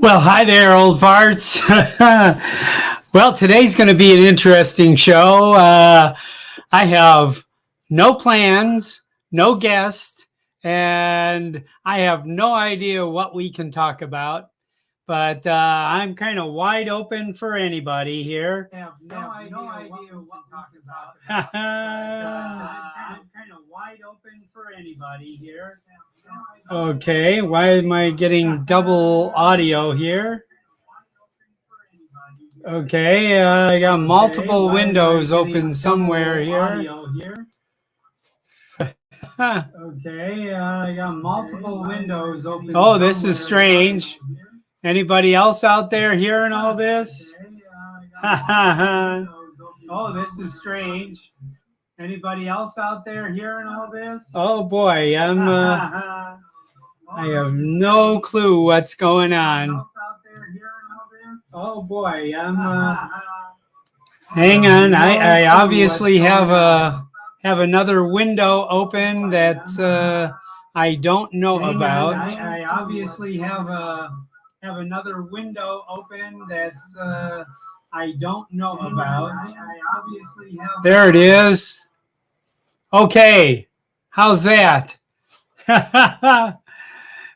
Well, hi there, old farts. Well, today's going to be an interesting show. I have no plans, no guest, and I have no idea what we can talk about. But I'm kind of wide open for anybody here. I have no idea what we're talking about. I'm kind of wide open for anybody here. Okay, why am I getting double audio here? Okay, I got multiple windows open somewhere here. Okay, I got multiple windows open. Oh, this is strange. Anybody else out there hearing all this? Oh, this is strange. Anybody else out there hearing all this? Oh boy, I have no clue what's going on. Oh boy, hang on. I obviously have another window open that I don't know about. I obviously have another window open that I don't know about. I obviously have. There it is. Okay, how's that?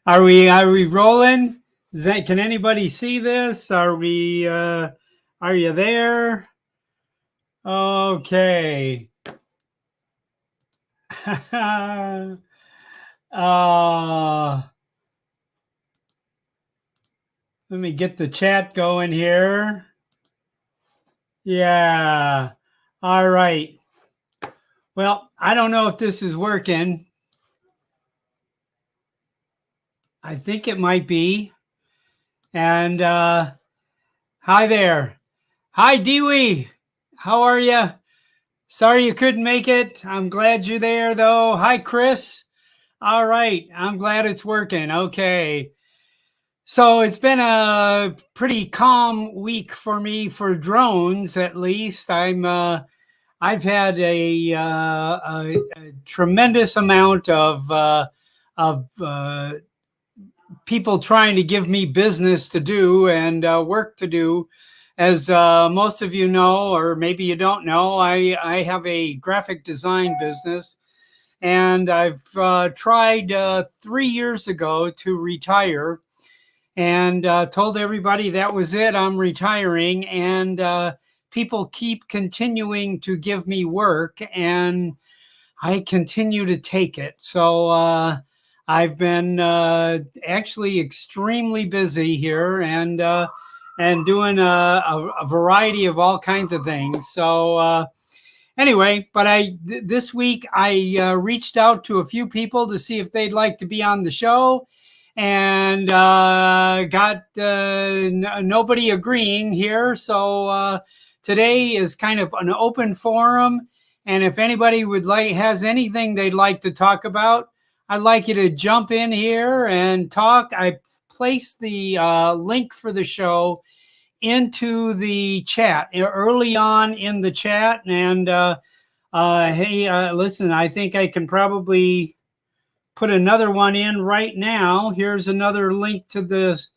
Are we rolling? Can anybody see this? Are you there? Okay. Let me get the chat going here. Yeah. All right. Well, I don't know if this is working. I think it might be. And hi there. Hi, Dewey. How are you? Sorry you couldn't make it. I'm glad you're there, though. Hi, Chris. All right. I'm glad it's working. Okay. So it's been a pretty calm week for me for drones, at least. I've had a tremendous amount of people trying to give me business to do and work to do. As most of you know, or maybe you don't know, I have a graphic design business, and I've tried 3 years ago to retire, and told everybody that was it, I'm retiring, and people keep continuing to give me work, and I continue to take it. So I've been actually extremely busy here, and doing a variety of all kinds of things. So anyway, but this week I reached out to a few people to see if they'd like to be on the show, and got nobody agreeing here. So today is kind of an open forum, and if anybody has anything they'd like to talk about, I'd like you to jump in here and talk. I placed the link for the show into the chat early on in the chat, and hey, listen, I think I can probably put another one in right now. Here's another link to this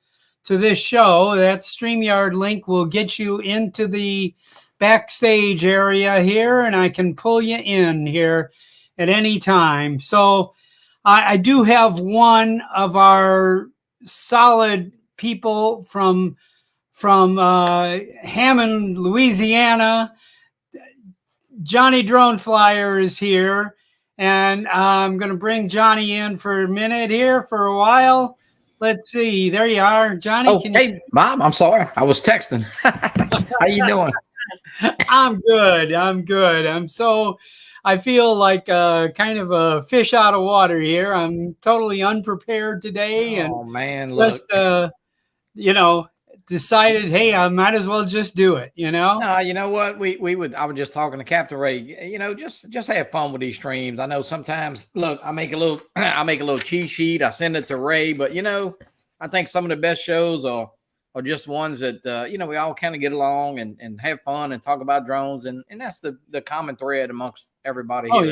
show. That StreamYard link will get you into the backstage area here, and I can pull you in here at any time. So I do have one of our solid people from Hammond, Louisiana. Johnny Drone Flyer is here, and I'm going to bring Johnny in for a minute here for a while. Let's see. There you are, Johnny. Oh, hey, Mom. I'm sorry. I was texting. How you doing? I'm good. I feel like kind of a fish out of water here. I'm totally unprepared today, and man, look. Just decided, hey, I might as well just do it. No, you know what? I was just talking to Captain Ray. Just have fun with these streams. I know sometimes. Look, I make a little cheat sheet. I send it to Ray, but I think some of the best shows are just ones that we all kind of get along and have fun and talk about drones, and that's the common thread amongst everybody here. Oh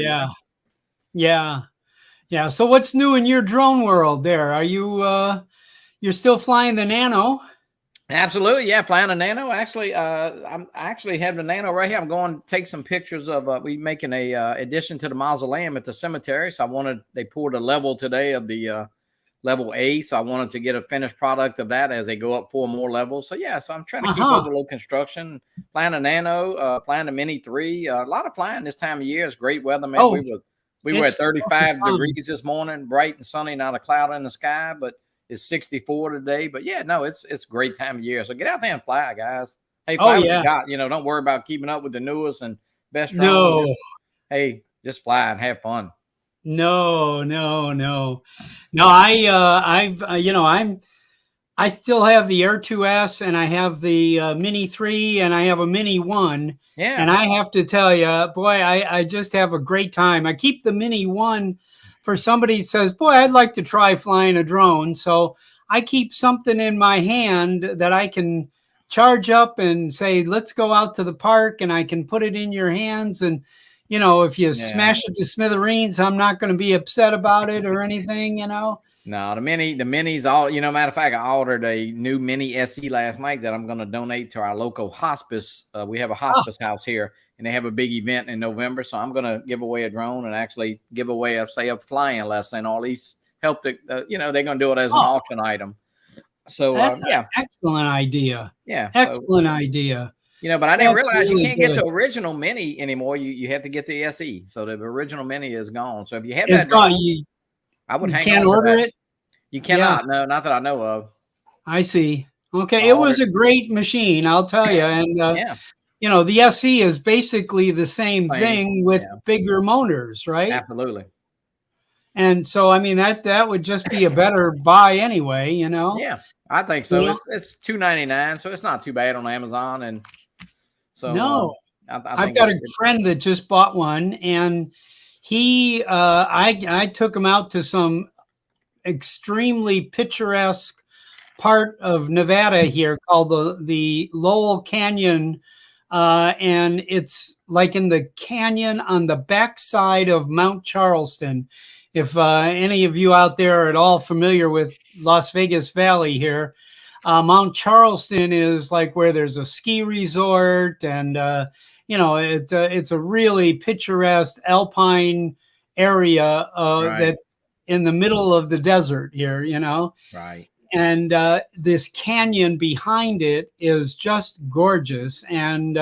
yeah. So what's new in your drone world there? Are you you're still flying the Nano. Absolutely, yeah. Flying a Nano. Actually, I actually have the Nano right here. I'm going to take some pictures of. We making a addition to the mausoleum at the cemetery. So I wanted. They poured a level today of the level A. So I wanted to get a finished product of that as they go up 4 more levels. So yeah. So I'm trying to keep up with a little construction. Flying a Nano. Flying a Mini 3. A lot of flying this time of year. It's great weather, man. Oh, we were at it's 35 degrees this morning, bright and sunny, not a cloud in the sky, but it's 64 today. But yeah, no, it's a great time of year. So get out there and fly, guys. Hey, oh fly what you yeah. got. Don't worry about keeping up with the newest and best drones. No. Just fly and have fun. No, no, no, no. I still have the Air 2S, and I have the Mini 3, and I have a Mini 1. Yeah. And I have to tell you, boy, I just have a great time. I keep the Mini 1 for somebody who says, boy, I'd like to try flying a drone. So I keep something in my hand that I can charge up and say, let's go out to the park, and I can put it in your hands. And, if you smash it to smithereens, I'm not going to be upset about it or anything, No, the minis all, matter of fact, I ordered a new Mini SE last night that I'm going to donate to our local hospice. We have a hospice house here, and they have a big event in November. So I'm going to give away a drone and actually give away a flying lesson, or at least help they're going to do it as an auction item. So that's yeah, an excellent idea. Yeah. Excellent idea. But I didn't realize you can't get the original Mini anymore. You have to get the SE. So the original Mini is gone. So if you have that drone, I would hang on. Can't order it? You cannot. No, not that I know of. I see. Okay. It was a great machine, I'll tell you. And, the SE is basically the same thing with bigger motors, right? Absolutely. And so, I mean, that would just be a better buy anyway, Yeah, I think so. It's $299, so it's not too bad on Amazon. And so, no, I've got a friend that just bought one, and I took him out to some extremely picturesque part of Nevada here called the Lowell Canyon, and it's like in the canyon on the backside of Mount Charleston. If any of you out there are at all familiar with Las Vegas Valley here, Mount Charleston is like where there's a ski resort, and it's a really picturesque alpine area that in the middle of the desert here, Right. And this canyon behind it is just gorgeous. And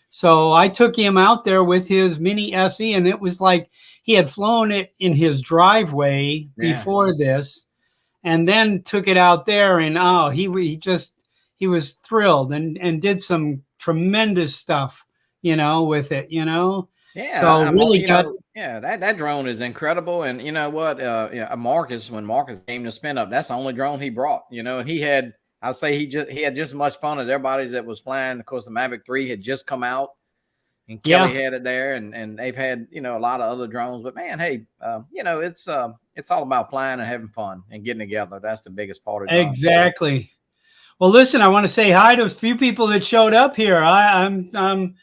so I took him out there with his Mini SE, and it was like he had flown it in his driveway before this, and then took it out there, and he was thrilled and did some tremendous stuff, with it, Yeah. So really that drone is incredible. And you know what? Marcus, when Marcus came to spin up, that's the only drone he brought, and he had, I'll say he had just as much fun as everybody that was flying. Of course, the Mavic 3 had just come out, and Kelly had it there, and they've had, a lot of other drones. But man, hey, it's all about flying and having fun and getting together. That's the biggest part of it. Exactly. Well, listen, I want to say hi to a few people that showed up here. I'm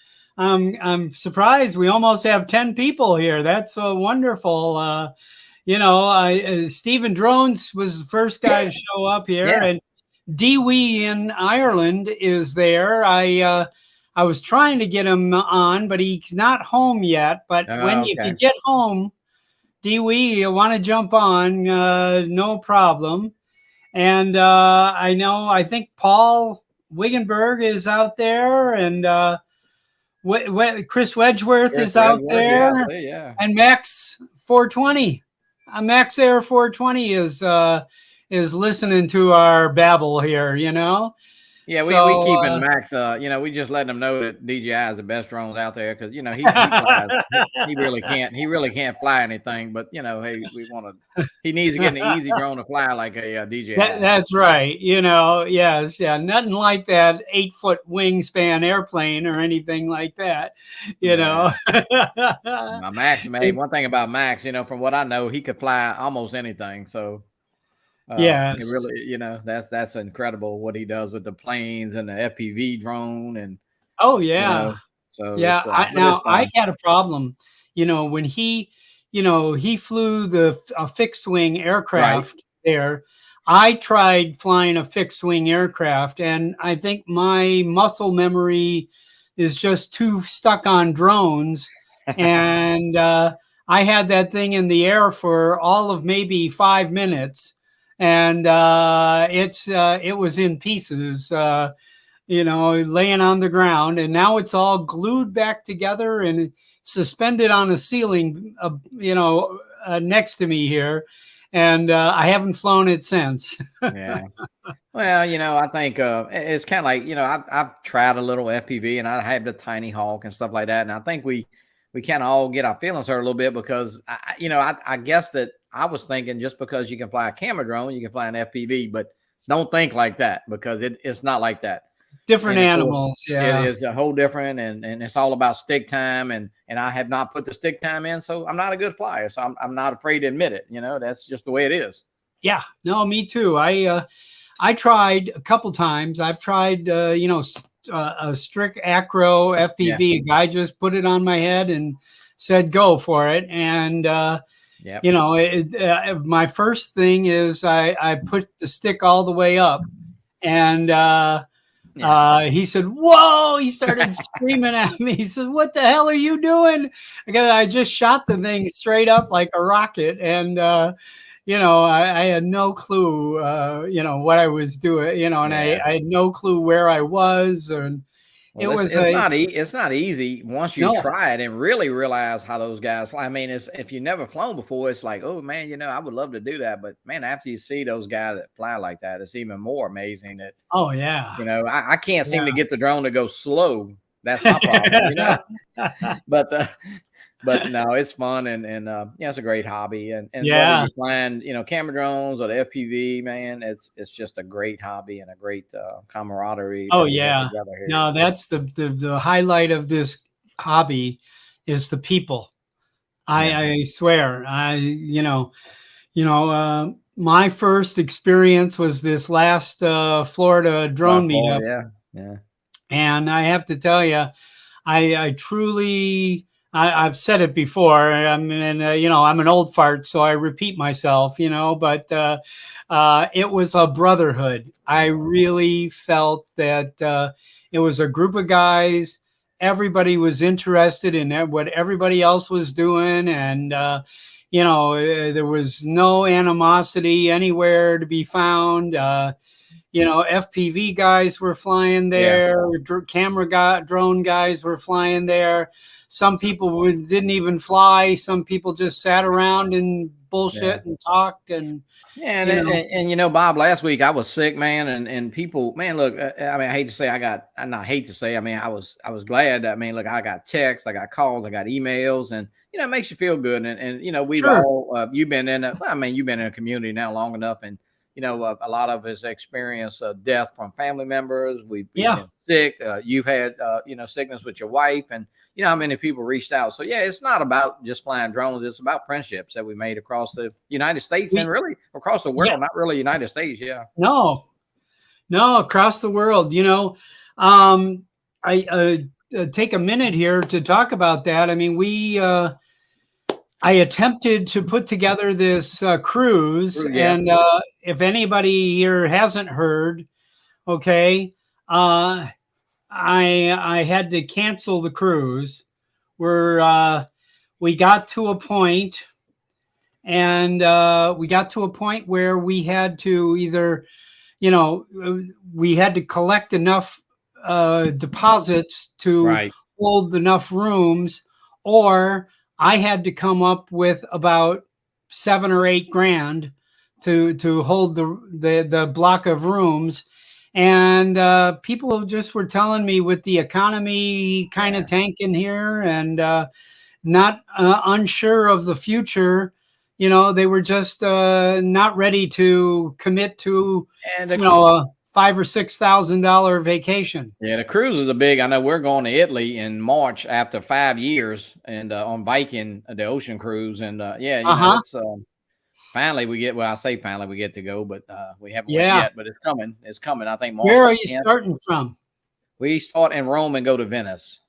surprised we almost have 10 people here. That's so wonderful. Stephen Drones was the first guy to show up here, and Dewey in Ireland is there. I was trying to get him on, but he's not home yet. But if you get home, Dewey, you want to jump on, no problem. And I think Paul Wiggenberg is out there, and Chris Wedgeworth is out there, and Max 420, Max Air 420 is listening to our babble here, Yeah, we keeping Max. We just letting him know that DJI is the best drones out there, because he flies. He really can't fly anything. But hey, he needs to get an easy drone to fly like a DJI. That's right. Nothing like that 8-foot wingspan airplane or anything like that. My Max, man. One thing about Max, from what I know, he could fly almost anything. So. It really, that's incredible what he does with the planes and the FPV drone, and I had a problem, when he flew a fixed wing aircraft there. I tried flying a fixed wing aircraft, and I think my muscle memory is just too stuck on drones. And I had that thing in the air for all of maybe 5 minutes, and it was in pieces. Laying on the ground, and now it's all glued back together and suspended on a ceiling, next to me here. And I haven't flown it since. Yeah. Well, I think it's kind of like, I've tried a little FPV and I had the tiny hawk and stuff like that. And I think we kind of all get our feelings hurt a little bit because, I guess that I was thinking just because you can fly a camera drone, you can fly an FPV, but don't think like that because it's not like that. Different And of course, animals. it Yeah. is a whole different, and it's all about stick time, and I have not put the stick time in, so I'm not a good flyer. So I'm not afraid to admit it. That's just the way it is. Yeah. No, me too. I tried a couple times. I've tried, a strict acro FPV. Yeah. A guy just put it on my head and said, go for it. And, Yeah. my first thing is I put the stick all the way up, and he said, whoa, he started screaming at me. He said, what the hell are you doing? I just shot the thing straight up like a rocket. And, I had no clue, what I was doing, and Yeah. I had no clue where I was. And Well, it's not easy once you no, try it and really realize how those guys fly. I mean, it's if you've never flown before, it's like, oh man, I would love to do that. But man, after you see those guys that fly like that, it's even more amazing that oh yeah. I can't seem to get the drone to go slow. That's my problem, But but no, it's fun and it's a great hobby. And whether Yeah. you're flying, camera drones or the FPV, man, it's just a great hobby and a great camaraderie Oh that we have yeah. together here. No, that's the highlight of this hobby is the people. Yeah. I swear. My first experience was this last Florida By drone far, meetup, yeah. Yeah. and I have to tell you, I truly, I've said it before. I'm I'm an old fart, so I repeat myself. But it was a brotherhood. I really felt that it was a group of guys. Everybody was interested in what everybody else was doing, and there was no animosity anywhere to be found. FPV guys were flying Yeah. there, drone guys were flying there. Some people didn't even fly. Some people just sat around and bullshit and talked. And Yeah, you know, Bob, last week I was sick, man, and people, man, look, I mean, I hate to say I not hate to say, I mean, I was glad. I mean, look, I got texts, I got calls, I got emails, and it makes you feel good. And we've sure, all, you've been you've been in a community now long enough, and a lot of us experience death from family members. We've yeah, been sick. You've had sickness with your wife, and how many people reached out. So yeah, it's not about just flying drones. It's about friendships that we made across the United States and really across the yeah, world. Not really United States. Yeah. no, across the world. I take a minute here to talk about that. I mean, I attempted to put together this cruise, Yeah. and if anybody here hasn't heard, okay, I had to cancel the cruise. We got to a point, and where we had to either, we had to collect enough deposits to Right. hold enough rooms, or I had to come up with about 7 or 8 grand to hold the block of rooms. And people just were telling me, with the economy kind of tanking here, and not unsure of the future, they were just not ready to commit to And a $5,000 or $6,000 vacation. yeah, the cruise is a big. I know we're going to Italy in March after 5 years, and on Viking, the ocean cruise, and it's finally we get. Well, I say finally we get to go, but we haven't went Yeah. yet. But it's coming. It's coming. I think March Where are the you 10th. starting from? We start in Rome and go to Venice.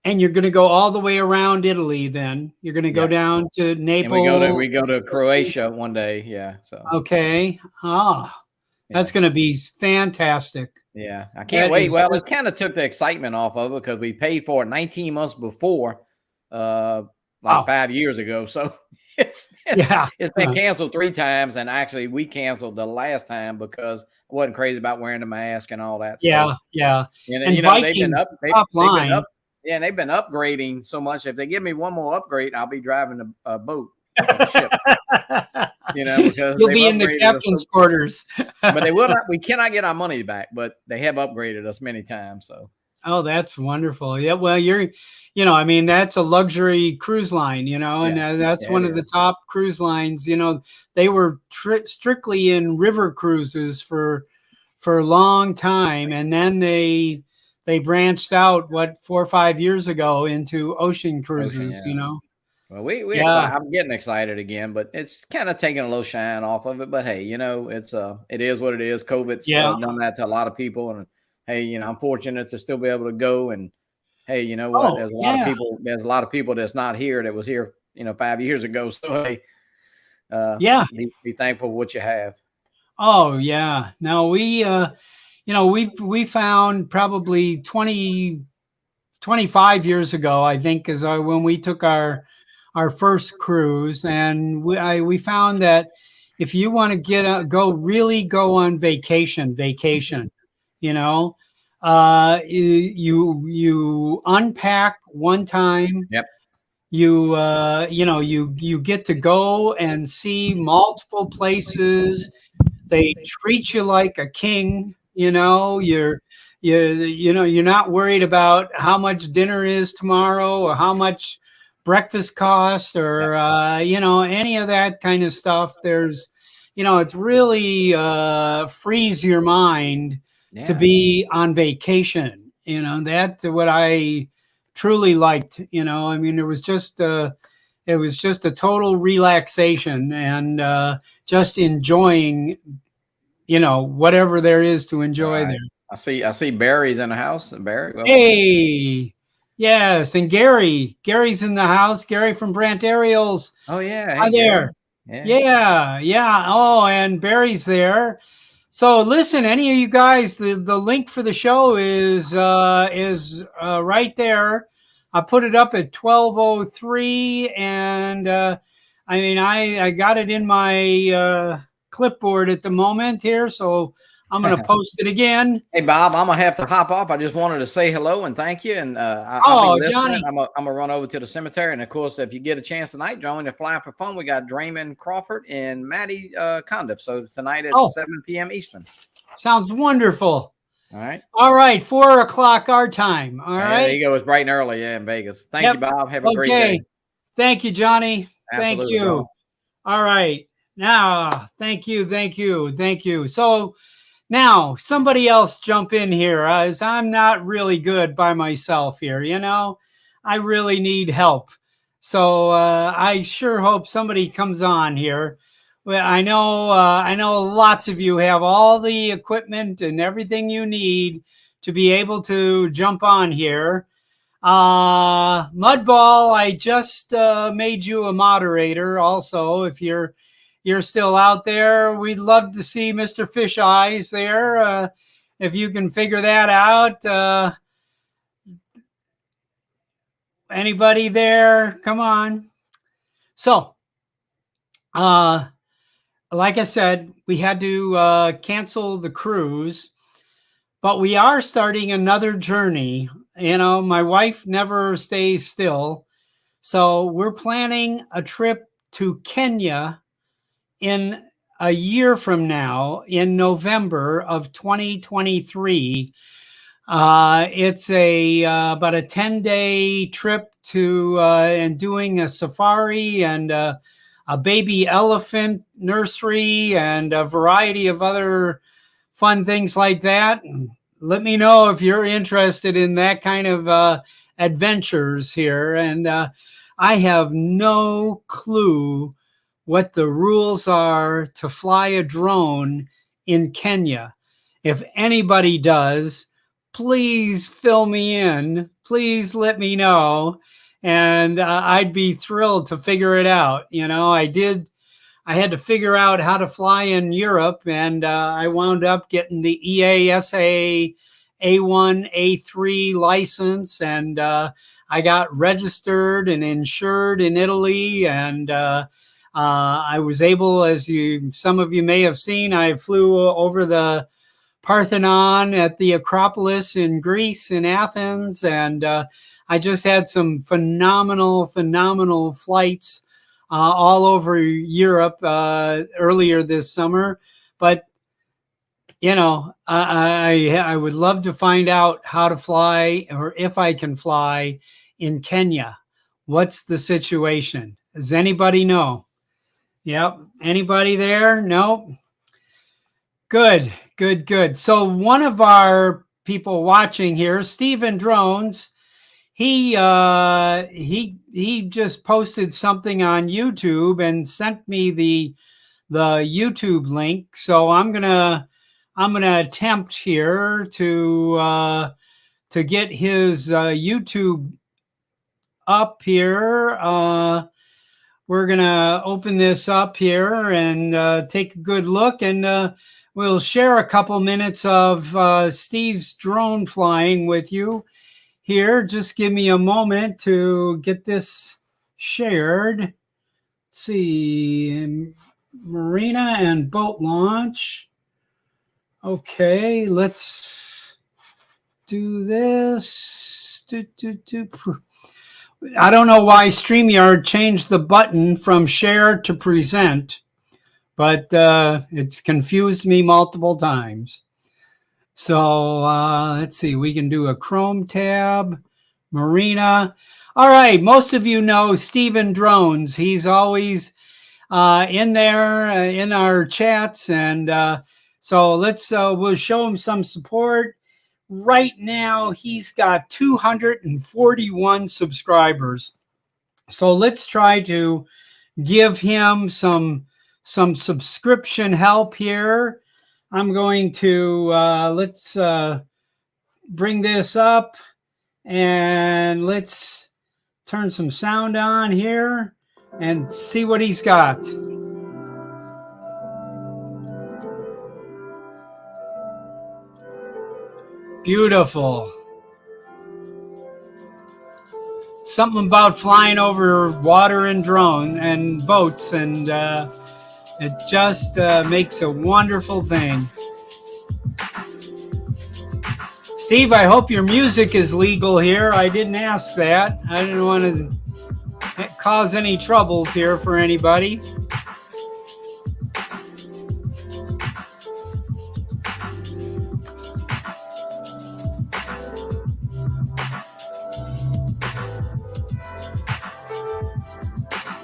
And you're going to go all the way around Italy. Then you're going to go Yeah. down to And we Naples. go to Sicily. Croatia one day. Yeah. So Okay. Ah, yeah. that's going to be fantastic. Yeah. I can't That wait. is Well, just, it kind of took the excitement off of it because we paid for it 19 months before, uh, like wow. 5 years ago. So it's Yeah. it's been canceled 3 times, and actually we canceled the last time because I wasn't crazy about wearing the mask and all that. So Yeah. Yeah. and And they've been up Vikings top they've been line. up yeah, and they've been upgrading so much. If they give me one more upgrade, I'll be driving a boat, like a ship, because You'll they've be in the upgraded us. captain's quarters. But they will not. We cannot get our money back, but they have upgraded us many times. So Oh, that's wonderful. Yeah. Well, I mean, that's a luxury cruise line, and yeah, that's yeah, it one of the is. top cruise lines. They were strictly in river cruises for a long time, and then they branched out 4 or 5 years ago into ocean Ocean, cruises. yeah. Well, we Yeah. excited. I'm getting excited again, but it's kind of taking a little shine off of it. But hey, it is what it is. COVID's Yeah. done that to a lot of people, and hey, I'm fortunate to still be able to go. And hey, you know what? Oh, There's a lot of yeah. people. There's a lot of people that's not here that was here, 5 years ago. So hey, Yeah. be thankful for what you have. Oh, yeah. No, we found probably 25 years ago, I think, is when we took our first cruise, and we found that if you want to go on vacation, you know, you unpack one time. Yep. You get to go and see multiple places. They treat you like a king. You're not worried about how much dinner is tomorrow or how much breakfast costs Yep. or any of that kind of stuff. It's really frees your mind to Yeah. be on vacation. That's what I truly liked. I mean, it was just a total relaxation and just enjoying, whatever there is to All enjoy right. there. I see Barry's in the house. Barry, welcome. Hey, yes, and Gary's in the house. Gary from Brant Aerials. Oh yeah. Hi Hey Gary. there. Yeah. Yeah, yeah. Oh, and Barry's there. So listen, any of you guys, the link for the show is right there. I put it up at 12:03, and I mean I got it in my clipboard at the moment here, so I'm going to post it again. Hey Bob, I'm gonna have to hop off. I just wanted to say hello and thank you, and I'll be Oh, listening. Johnny. I'm gonna run over to the cemetery, and of course, if you get a chance tonight, join the Fly for Fun. We got Draymond Crawford and Maddie Condiff. So tonight at Oh, 7 p.m. Eastern. sounds wonderful. All right. All right, 4 o'clock our time. All Yeah, there right. you go. It's bright and early, yeah, in Vegas. Thank you, Yep. Bob. Have a great day. Okay. Thank you, Johnny. Thank Absolutely, you. bro. All right. Now, thank you. So now somebody else jump in here, as I'm not really good by myself here. I really need help. So I sure hope somebody comes on here. Well, I know lots of you have all the equipment and everything you need to be able to jump on here. Mudball, I just made you a moderator. Also, if you're still out there, we'd love to see Mr. Fish Eyes there. If you can figure that out. Anybody there? Come on. So, like I said, we had to cancel the cruise, but we are starting another journey. My wife never stays still. So we're planning a trip to Kenya in a year from now, in November of 2023. It's about a 10-day trip to and doing a safari and a baby elephant nursery and a variety of other fun things like that. Let me know if you're interested in that kind of adventures here. And I have no clue what the rules are to fly a drone in Kenya. If anybody does, please fill me in. please let me know. And I'd be thrilled to figure it out. I had to figure out how to fly in Europe, and I wound up getting the EASA A1, A3 license, and I got registered and insured in Italy, and I was able, as some of you may have seen, I flew over the Parthenon at the Acropolis in Greece, in Athens, and I just had some phenomenal flights all over Europe earlier this summer. But I would love to find out how to fly, or if I can fly in Kenya. What's the situation? Does anybody know? Yep. Anybody there? No. Good. So one of our people watching here, Stephen Drones, he just posted something on YouTube and sent me the YouTube link. So I'm gonna attempt here to get his YouTube up here. We're gonna open this up here and take a good look, and we'll share a couple minutes of Steve's drone flying with you here. Just give me a moment to get this shared. Let's see, marina and boat launch. Okay, let's do this. I don't know why StreamYard changed the button from share to present, but it's confused me multiple times. So let's see, we can do a Chrome tab, Marina. All right, most of you know Stephen Drones. He's always in there in our chats, and so we'll show him some support. Right now, he's got 241 subscribers. So let's try to give him some subscription help here. I'm going to, let's bring this up, and let's turn some sound on here and see what he's got. Beautiful. Something about flying over water and drone and boats, and it just makes a wonderful thing. Steve, I hope your music is legal here. I didn't ask that. I didn't want to cause any troubles here for anybody.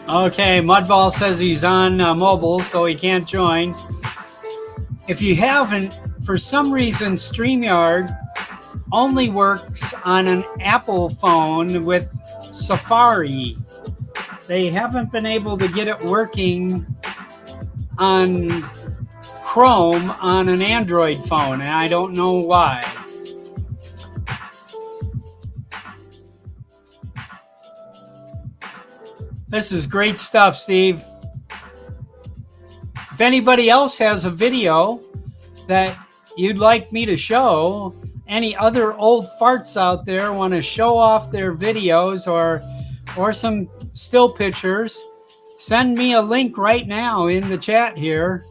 Okay, Mudball says he's on mobile, so he can't join. If you haven't, for some reason, StreamYard only works on an Apple phone with Safari. They haven't been able to get it working on Chrome on an Android phone, and I don't know why. This is great stuff, Steve. If anybody else has a video that you'd like me to show, any other old farts out there want to show off their videos or some still pictures, send me a link right now in the chat here.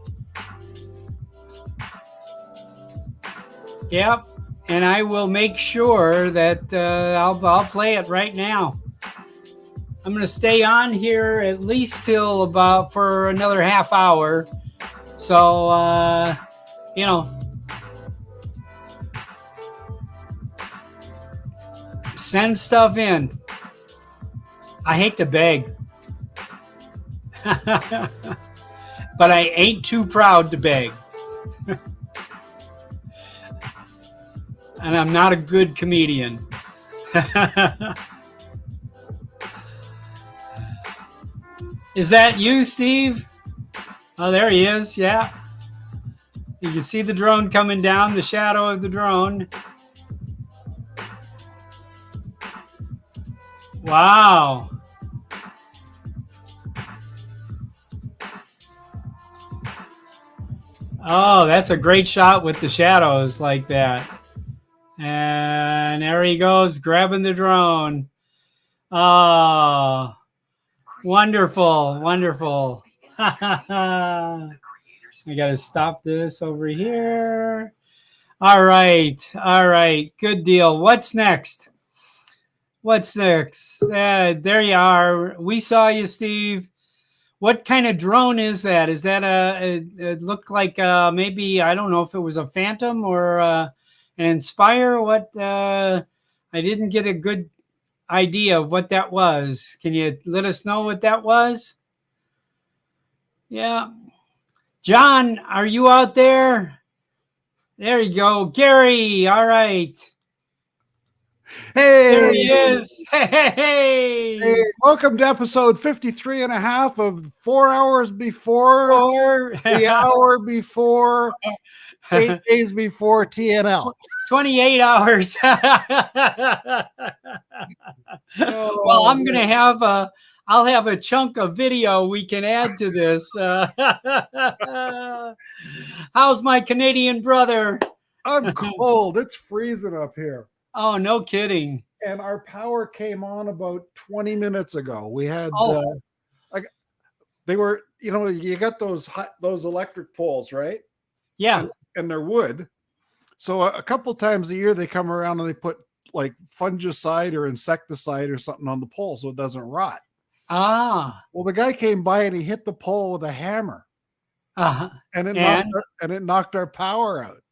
Yep, and I will make sure that I'll play it right now. I'm going to stay on here at least till about for another half hour. So, send stuff in. I hate to beg, but I ain't too proud to beg. And I'm not a good comedian. Is that you, Steve? Oh, there he is. Yeah. You can see the drone coming down, the shadow of the drone. Wow. Oh, that's a great shot with the shadows like that. And there he goes, grabbing the drone. Oh, wonderful, wonderful. I got to stop this over here. All right, good deal. What's next? What's next? There you are. We saw you, Steve. What kind of drone is that? Is that it looked like maybe, I don't know if it was a Phantom or an Inspire? I didn't get a good idea of what that was. Can you let us know what that was? Yeah. John, are you out there? There you go. Gary, all right. There he Hey, is. Hey. welcome to episode 53 and a half of 4 hours before Or the hour before 8 days before TNL. 28 hours. Well, I'm going to have I'll have a chunk of video we can add to this. How's my Canadian brother? I'm cold. It's freezing up here. Oh, no kidding. And our power came on about 20 minutes ago. We had they were, you got those electric poles, right? Yeah. And they're wood. So a couple times a year they come around and they put like fungicide or insecticide or something on the pole so it doesn't rot. Ah. Well, the guy came by and he hit the pole with a hammer. Uh-huh. And it knocked our power out.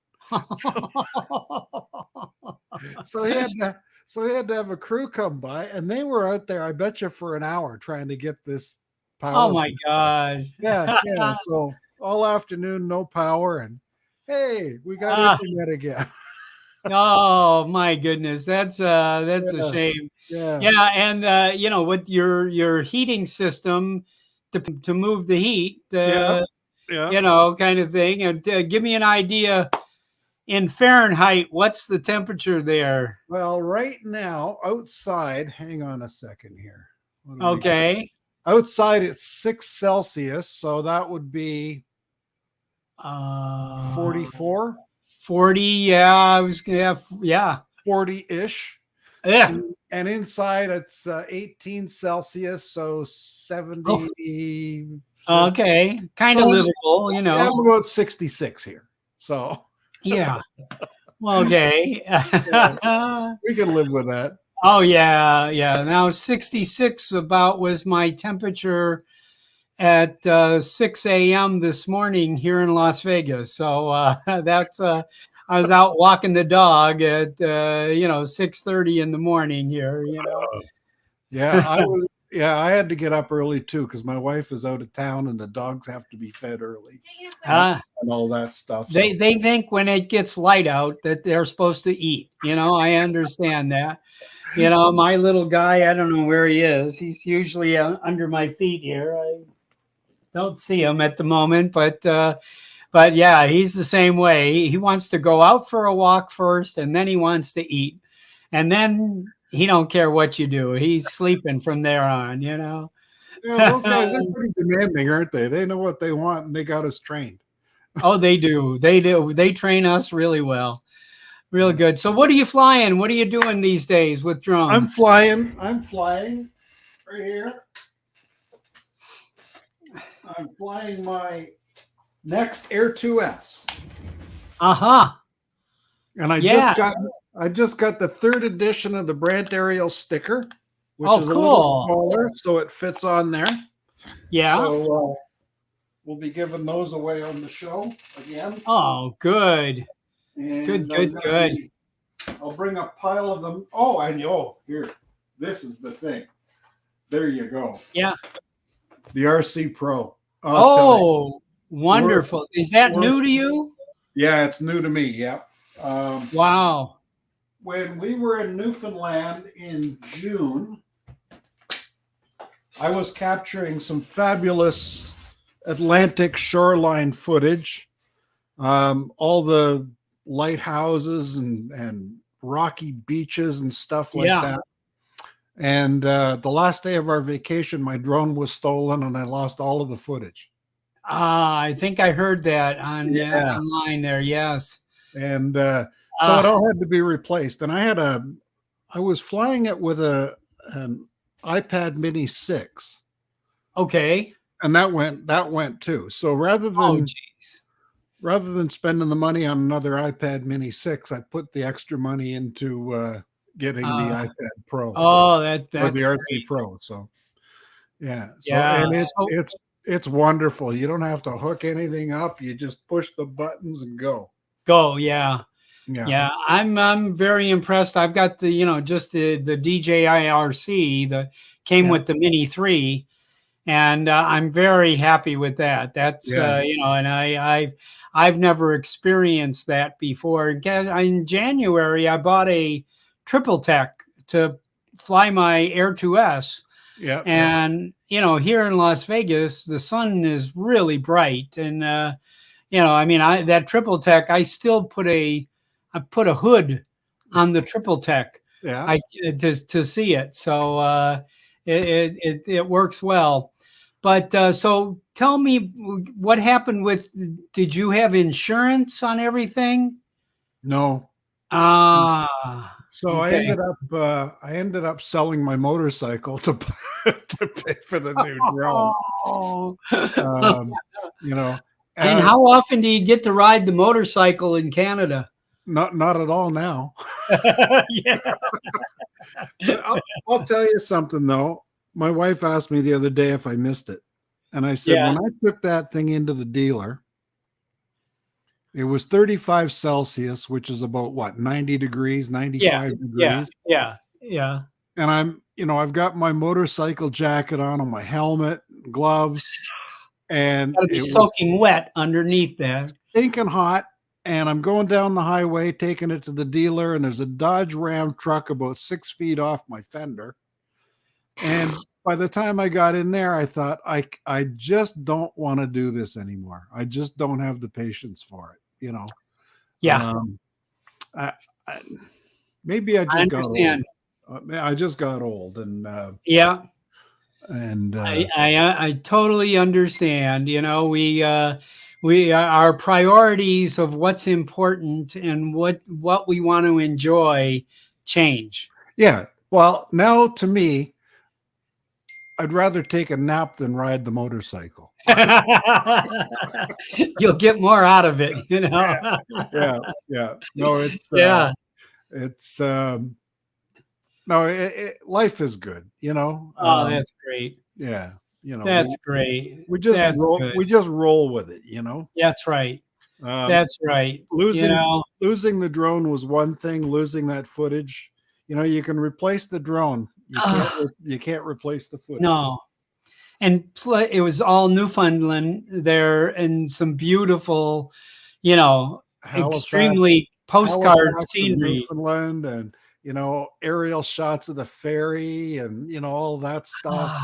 So he had to have a crew come by, and they were out there, I bet you, for an hour trying to get this power. Oh my God. Yeah. So all afternoon, no power, and hey, we got internet again. Oh my goodness, that's a shame. Yeah, and with your heating system to move the heat, kind of thing. And give me an idea in Fahrenheit. What's the temperature there? Well, right now outside, hang on a second here. Okay. Outside it's 6 Celsius, so that would be 44. 40, yeah, I was gonna have 40-ish. Yeah. And inside it's 18 Celsius, so 70. Okay, kind of livable, I'm about 66 here, so yeah. Well, okay. We can live with that. Oh yeah. Now 66 about was my temperature at 6 a.m. this morning here in Las Vegas. So that's I was out walking the dog at 6:30 in the morning here. I had to get up early too because my wife is out of town and the dogs have to be fed early and all that stuff. They think when it gets light out that they're supposed to eat. I understand that. My little guy, I don't know where he is. He's usually under my feet here. I don't see him at the moment, but yeah, he's the same way. He wants to go out for a walk first, and then he wants to eat, and then he don't care what you do. He's sleeping from there on. Yeah, those guys, they're pretty demanding, aren't they? They know what they want, and they got us trained. Oh, they do. They do. They train us really well. Real good. So what are you flying? What are you doing these days with drones? I'm flying right here. I'm flying my next Air 2S. And I just got the 3rd edition of the Brandt Aerial sticker, which is a little smaller, so it fits on there. Yeah. So we'll be giving those away on the show again. Oh, good. And Good. I'll bring a pile of them. Here. This is the thing. There you go. Yeah. The RC Pro. Wonderful. Is that new to you? Yeah, it's new to me. Yeah. Wow. When we were in Newfoundland in June, I was capturing some fabulous Atlantic shoreline footage. All the lighthouses and rocky beaches and stuff like that. And the last day of our vacation, my drone was stolen, and I lost all of the footage. I think I heard that on Yeah. online there. Yes. And so it Ah, all had to be replaced. And I was flying it with an iPad Mini 6, okay. and that went too. So Oh, geez. rather than spending the money on another iPad Mini 6, I put the extra money into getting the Uh, iPad Pro oh, or the that's RC great. Pro. So yeah. So Yeah. and So it's wonderful. You don't have to hook anything up. You just push the buttons and go. go. Yeah. Yeah. Yeah. I'm very impressed. I've got the, just the DJI RC that came Yeah. with the Mini 3. And I'm very happy with that. That's Yeah. and I've never experienced that before. In January, I bought a triple tech to fly my Air 2S, Yeah. and here in Las Vegas, the sun is really bright, and I mean, that triple tech, I put a hood on the triple tech, Yeah. to see it. So it works well. But so tell me what happened with, did you have insurance on everything? No. Ah, So okay. I ended up selling my motorcycle to to pay for the new drone. Oh. Um, you know, And uh, how often do you get to ride the motorcycle in Canada? not at all now. Yeah. But I'll tell you something though. My wife asked me the other day if I missed it, and I said Yeah. when I took that thing into the dealer, it was 35 Celsius, which is about what, 90 degrees, Yeah. 95 Yeah. degrees. Yeah. Yeah. And I've got my motorcycle jacket on my helmet, gloves, and Gotta be it was soaking wet underneath there. stinking hot. And I'm going down the highway, taking it to the dealer, and there's a Dodge Ram truck about 6 feet off my fender. And by the time I got in there, I thought, I just don't want to do this anymore. I just don't have the patience for it. Yeah, Um, I, I, maybe I I just got old. understand. I just got old, Yeah. and I totally understand. We our priorities of what's important and what we want to enjoy change. yeah. Well, now to me, I'd rather take a nap than ride the motorcycle. You'll get more out of it, Yeah, yeah. No, Yeah. it's no, life is good. Oh, that's great. Yeah, That's great. we just That's roll, good. we just roll with it. That's right. Um, That's right. losing the drone was one thing. Losing that footage, you can replace the drone. You can't replace the footage. No. And it was all Newfoundland there, and some beautiful, Halifax, extremely postcard Halifax and scenery. Newfoundland, and aerial shots of the ferry, and all that stuff,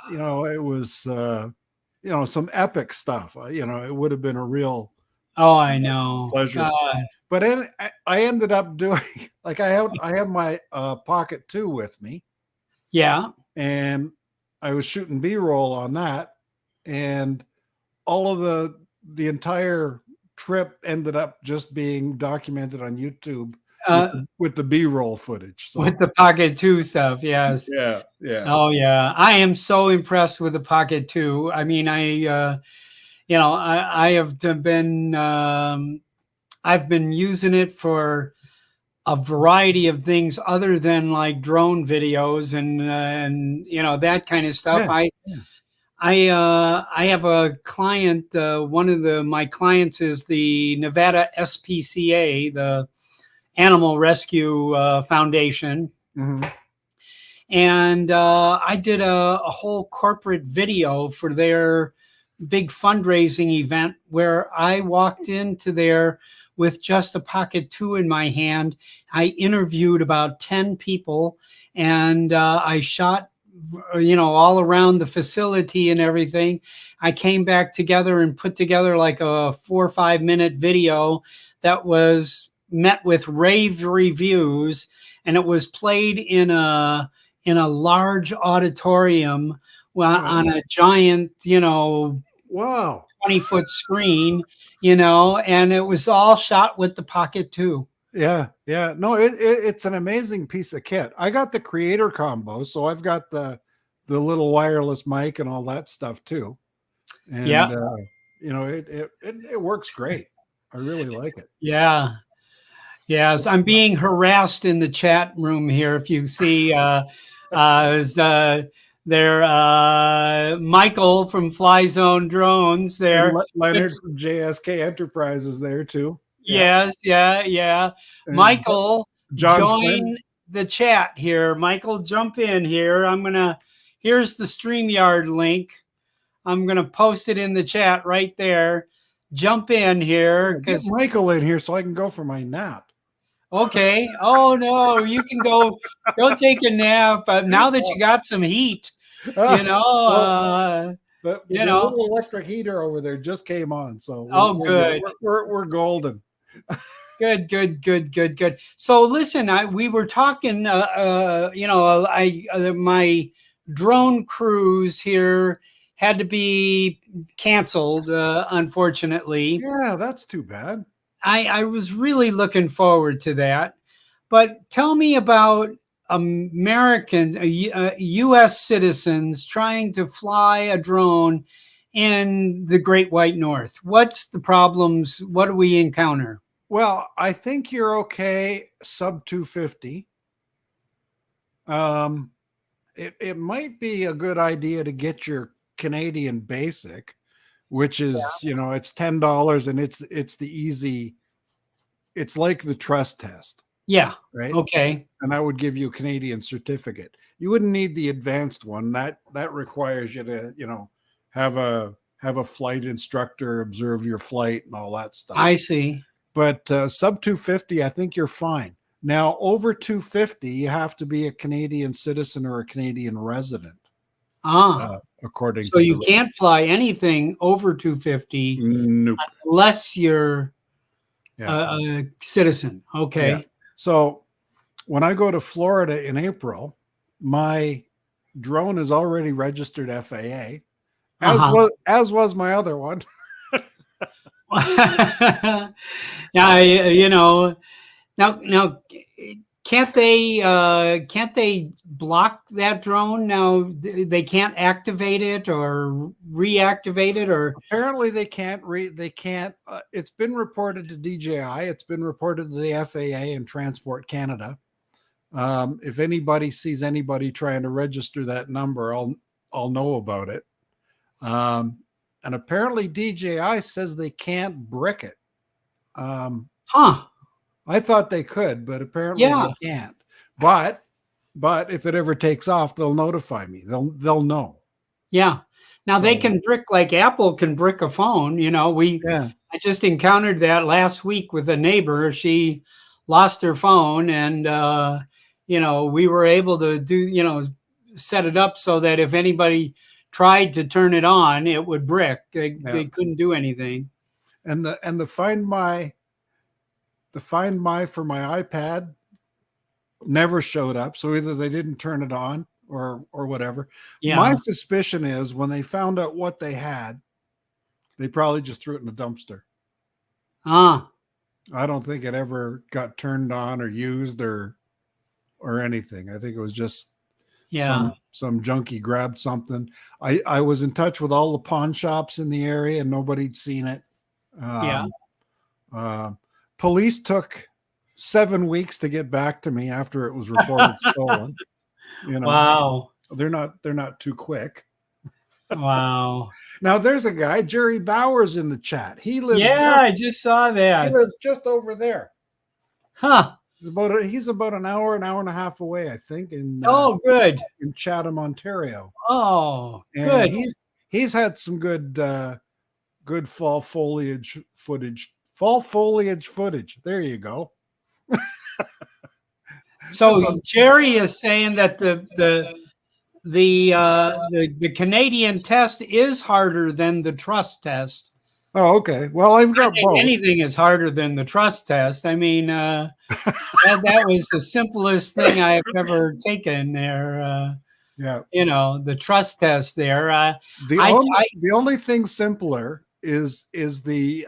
and it was some epic stuff. It would have been a real Oh, I know. pleasure. God. But I ended up doing like I have my Pocket 2 with me, Yeah. and I was shooting B-roll on that, and all of the entire trip ended up just being documented on YouTube with the B-roll footage. So With the Pocket 2 stuff, yes. yeah, yeah, Oh, yeah. I am so impressed with the Pocket 2. I mean, I have been, I've been using it for a variety of things other than like drone videos and that kind of stuff. yeah, yeah. I have a client. One of my clients is the Nevada SPCA, the Animal Rescue Foundation, Mhm. and I did a whole corporate video for their big fundraising event where I walked into there with just a Pocket 2 in my hand. I interviewed about 10 people, and I shot all around the facility and everything. I came back together and put together like a 4 or 5 minute video that was met with rave reviews, and it was played in in a large auditorium on a giant, Wow. 20-foot screen, and it was all shot with the Pocket 2. Yeah, yeah. No, it's an amazing piece of kit. I got the creator combo, so I've got the little wireless mic and all that stuff too. And Yeah. it works great. I really like it. Yeah. Yes, I'm being harassed in the chat room here. If you see, there, Michael from Fly Zone Drones there. And Leonard from JSK Enterprises there too. Yes, yeah. And Michael, John join Flynn. the chat here. Michael, jump in here. Here's the StreamYard link. I'm gonna post it in the chat right there. Jump in here Get because Michael in here so I can go for my nap. okay. Oh no, you can go take a nap. Now that you got some heat, The you know. little electric heater over there just came on, so Good. We're golden. Good. So listen, we were talking. My drone cruise here had to be canceled, unfortunately. Yeah, that's too bad. I was really looking forward to that. But tell me about American, U.S. citizens trying to fly a drone in the Great White North. What's the problems? What do we encounter? Well, I think you're okay sub 250. It might be a good idea to get your Canadian basic, which is, it's $10 and it's the easy, it's like the trust test. Yeah. Right. Okay. And that would give you a Canadian certificate. You wouldn't need the advanced one. That requires you to, have a flight instructor observe your flight and all that stuff. I see. But sub 250, I think you're fine. Now, over 250, you have to be a Canadian citizen or a Canadian resident. According to you can't fly anything over 250 nope. unless you're a citizen. Okay. Yeah. So when I go to Florida in April, my drone is already registered FAA, as was my other one. Yeah, now can't they block that drone? Now they can't activate it or reactivate it, or apparently they can't it's been reported to DJI, it's been reported to the FAA and Transport Canada. If anybody sees anybody trying to register that number, I'll know about it. And apparently DJI says they can't brick it. I thought they could, but apparently they can't. But if it ever takes off, they'll notify me. They'll know. Yeah. Now they can brick like Apple can brick a phone. I just encountered that last week with a neighbor. She lost her phone, and we were able to do set it up so that if anybody tried to turn it on, it would brick. They couldn't do anything. And the Find My for my iPad never showed up. So either they didn't turn it on or whatever. Yeah. My suspicion is when they found out what they had, they probably just threw it in the dumpster. I don't think it ever got turned on or used or anything. I think it was just some junkie grabbed something. I was in touch with all the pawn shops in the area and nobody'd seen it. Police took 7 weeks to get back to me after it was reported stolen. Wow. They're not too quick. Wow. Now there's a guy, Jerry Bowers, in the chat. He lives. Yeah, I just saw that. He lives just over there. Huh. He's about an hour and a half away, I think. Good. In Chatham, Ontario. Oh, and good. He's had some good fall foliage footage. Fall foliage footage. There you go. So Jerry is saying that the Canadian test is harder than the trust test. Oh, okay. Well, I've I got think both. anything is harder than the trust test. I mean, that was the simplest thing I've ever taken there. Yeah. You know, the trust test there. The I, only I, the only thing simpler is the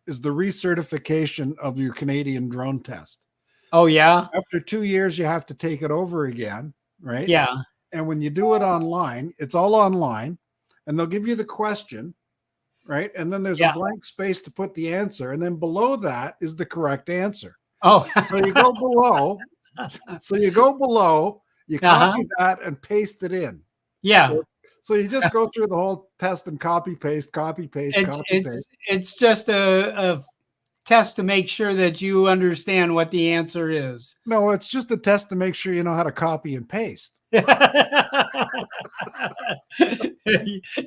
recertification of your Canadian drone test. oh yeah, After 2 years, you have to take it over again, right? yeah, And when you do it online, it's all online, and they'll give you the question, right? And then there's a yeah. blank space to put the answer, and then below that is the correct answer. Oh, So you go below, you uh-huh. copy that and paste it in. Yeah. So so you just go through the whole test and copy paste, copy paste, It's copy paste. it's it's just a test to make sure that you understand what the answer is. No, it's just a test to make sure you know how to copy and paste.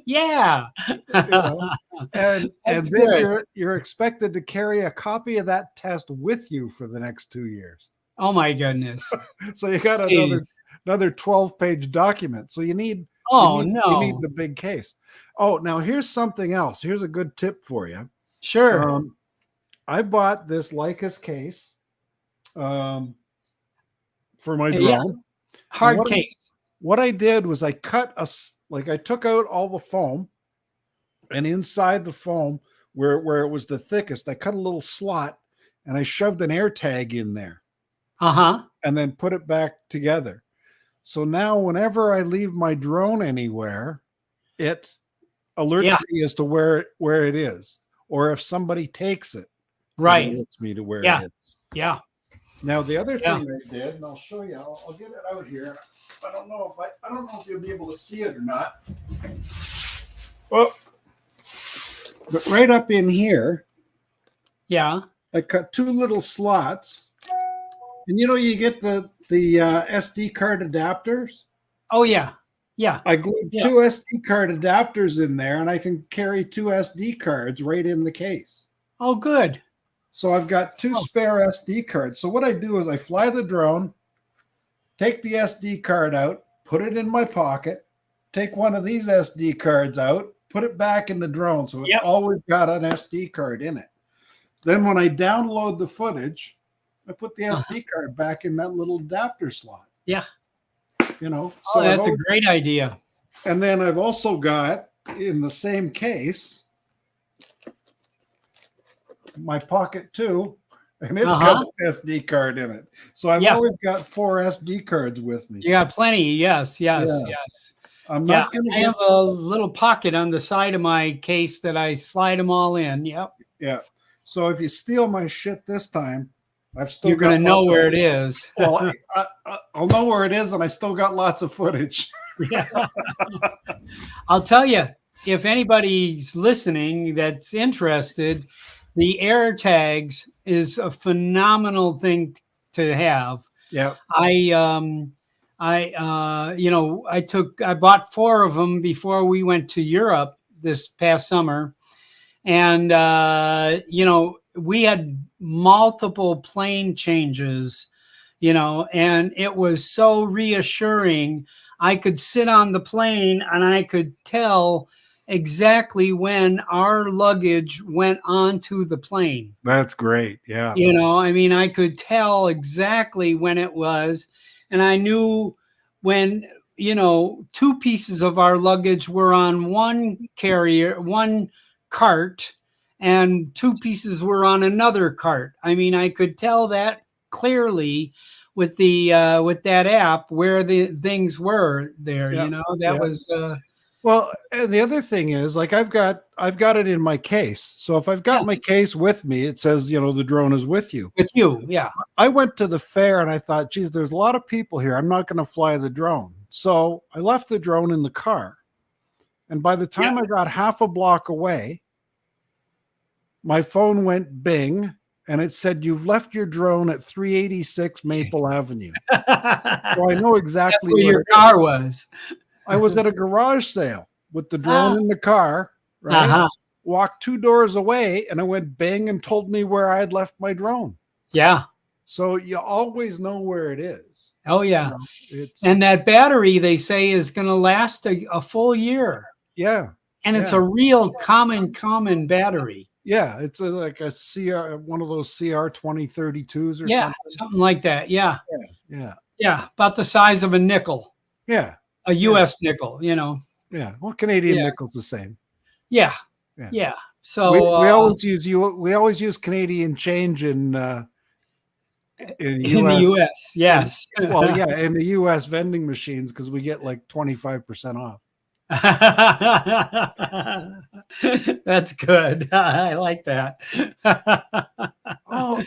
Yeah. You know, and That's then good. you're expected to carry a copy of that test with you for the next 2 years. Oh my goodness. So you got Jeez. another 12-page document. So Oh you need no. the big case. Oh, now here's something else. Here's a good tip for you. Sure. I bought this Leicas case for my Yeah. drone. And Hard case. what I did was I I took out all the foam, and inside the foam where it was the thickest, I cut a little slot and I shoved an air tag in there Uh-huh. and then put it back together. So now whenever I leave my drone anywhere, it alerts Yeah. me as to where it is, or if somebody takes it, it Right. alerts me to where Yeah. it is. Yeah. Now the other Yeah. thing I did, and I'll show you, I'll get it out here. I don't know if you'll be able to see it or not. Well, but right up in here, Yeah. I cut two little slots, and you get the SD card adapters. Oh yeah. Yeah. I glued Yeah. two SD card adapters in there, and I can carry two SD cards right in the case. Oh good. So I've got two Oh. spare SD cards. So what I do is I fly the drone, take the SD card out, put it in my pocket, take one of these SD cards out, put it back in the drone. So it's Yep. always got an SD card in it. Then when I download the footage, I put the SD card back in that little adapter slot. Yeah. So Oh, that's a great idea. and then I've also got in the same case my pocket too, and it's got an SD card in it. So I've always got 4 SD cards with me. You got plenty. Yes. Yes. Yeah. Yes. I'm Yeah. not going I to have a little pocket on the side of my case that I slide them all in. Yep. Yeah. So if you steal my shit this time, I've still You're got going to know lots where of, it is. well, I'll know where it is, and I still got lots of footage. Yeah. I'll tell you, if anybody's listening that's interested, the air tags is a phenomenal thing to have. Yeah. I bought 4 of them before we went to Europe this past summer. And, we had multiple plane changes, and it was so reassuring. I could sit on the plane and I could tell exactly when our luggage went onto the plane. That's great. Yeah. I could tell exactly when it was. And I knew when, 2 pieces of our luggage were on one cart, and 2 pieces were on another cart. I could tell that clearly with that app where the things were there. That was well, and the other thing is, like, I've got it in my case. So if I've got my case with me, it says, the drone is with you. with you. Yeah. I went to the fair and I thought, geez, there's a lot of people here. I'm not going to fly the drone. So I left the drone in the car. And by the time I got half a block away, my phone went bing and it said, "You've left your drone at 386 Maple Avenue." So I know exactly where your it is. car was. I was at a garage sale with the drone in the car, right? Uh-huh. Walked 2 doors away and it went bing and told me where I had left my drone. Yeah. So you always know where it is. Oh yeah. It's And that battery, they say, is going to last a full year. yeah. and it's Yeah. a real common battery. Yeah, it's like a CR, one of those CR 2032s or Yeah, something. something like that. Yeah, Yeah, yeah, about the size of a nickel, yeah, a U.S. nickel. yeah. Well, Canadian Yeah, nickel's the same. yeah, Yeah, yeah. we So we always use Canadian change in in the U.S. U.S., in, yes. well, yeah, in the U.S. vending machines because we get like 25% off. That's good. I like that. Oh,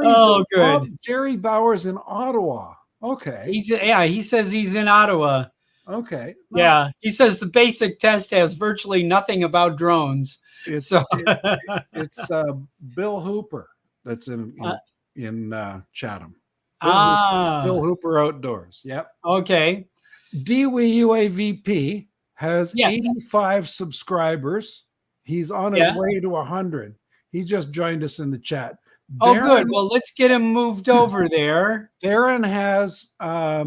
Oh, good. Jerry Bauer's in Ottawa. Okay, He says he's in Ottawa. okay. No, Yeah, he says the basic test has virtually nothing about drones. it's So, it's Bill Hooper that's uh, in Chatham. Bill ah, Hooper Outdoors. Yep. okay. Dewey UAVP has Yes. 85 subscribers. He's on his Yeah. way to 100. He just joined us in the chat. Oh, good. Well, let's get him moved over there. Darren has, I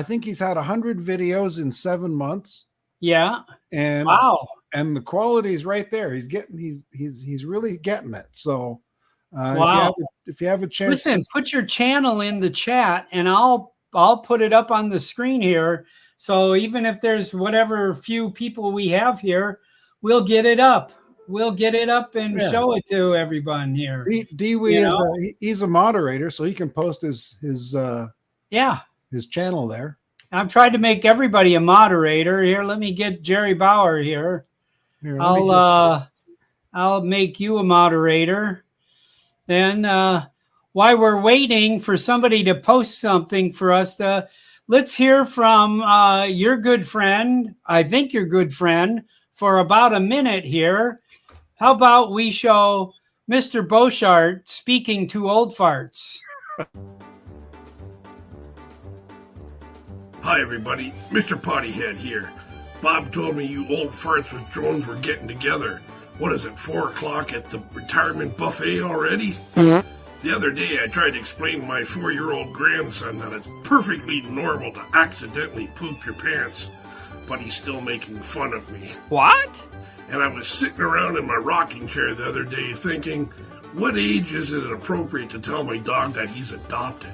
think he's had 100 videos in 7 months, Yeah. and Wow. the quality is right there. He's really getting it. So, Wow. if you have a chance, Listen, put your channel in the chat, and I'll put it up on the screen here. So even if there's whatever few people we have here, we'll get it up. We'll get it up and show it to everyone here. Dewey is he's a moderator, so he can post his Yeah. his channel there. I've tried to make everybody a moderator here. Let me get Jerry Bauer here. Here, I'll make you a moderator. Then while we're waiting for somebody to post something for us let's hear from your good friend. I think your good friend for about a minute here. How about we show Mr. Beauchart speaking to old farts? Hi, everybody. Mr. Pottyhead here. Bob told me you old farts with drones were getting together. What is it, 4 o'clock at the retirement buffet already? The other day, I tried to explain to my 4-year-old grandson that it's perfectly normal to accidentally poop your pants, but he's still making fun of me. What? And I was sitting around in my rocking chair the other day thinking, what age is it appropriate to tell my dog that he's adopted?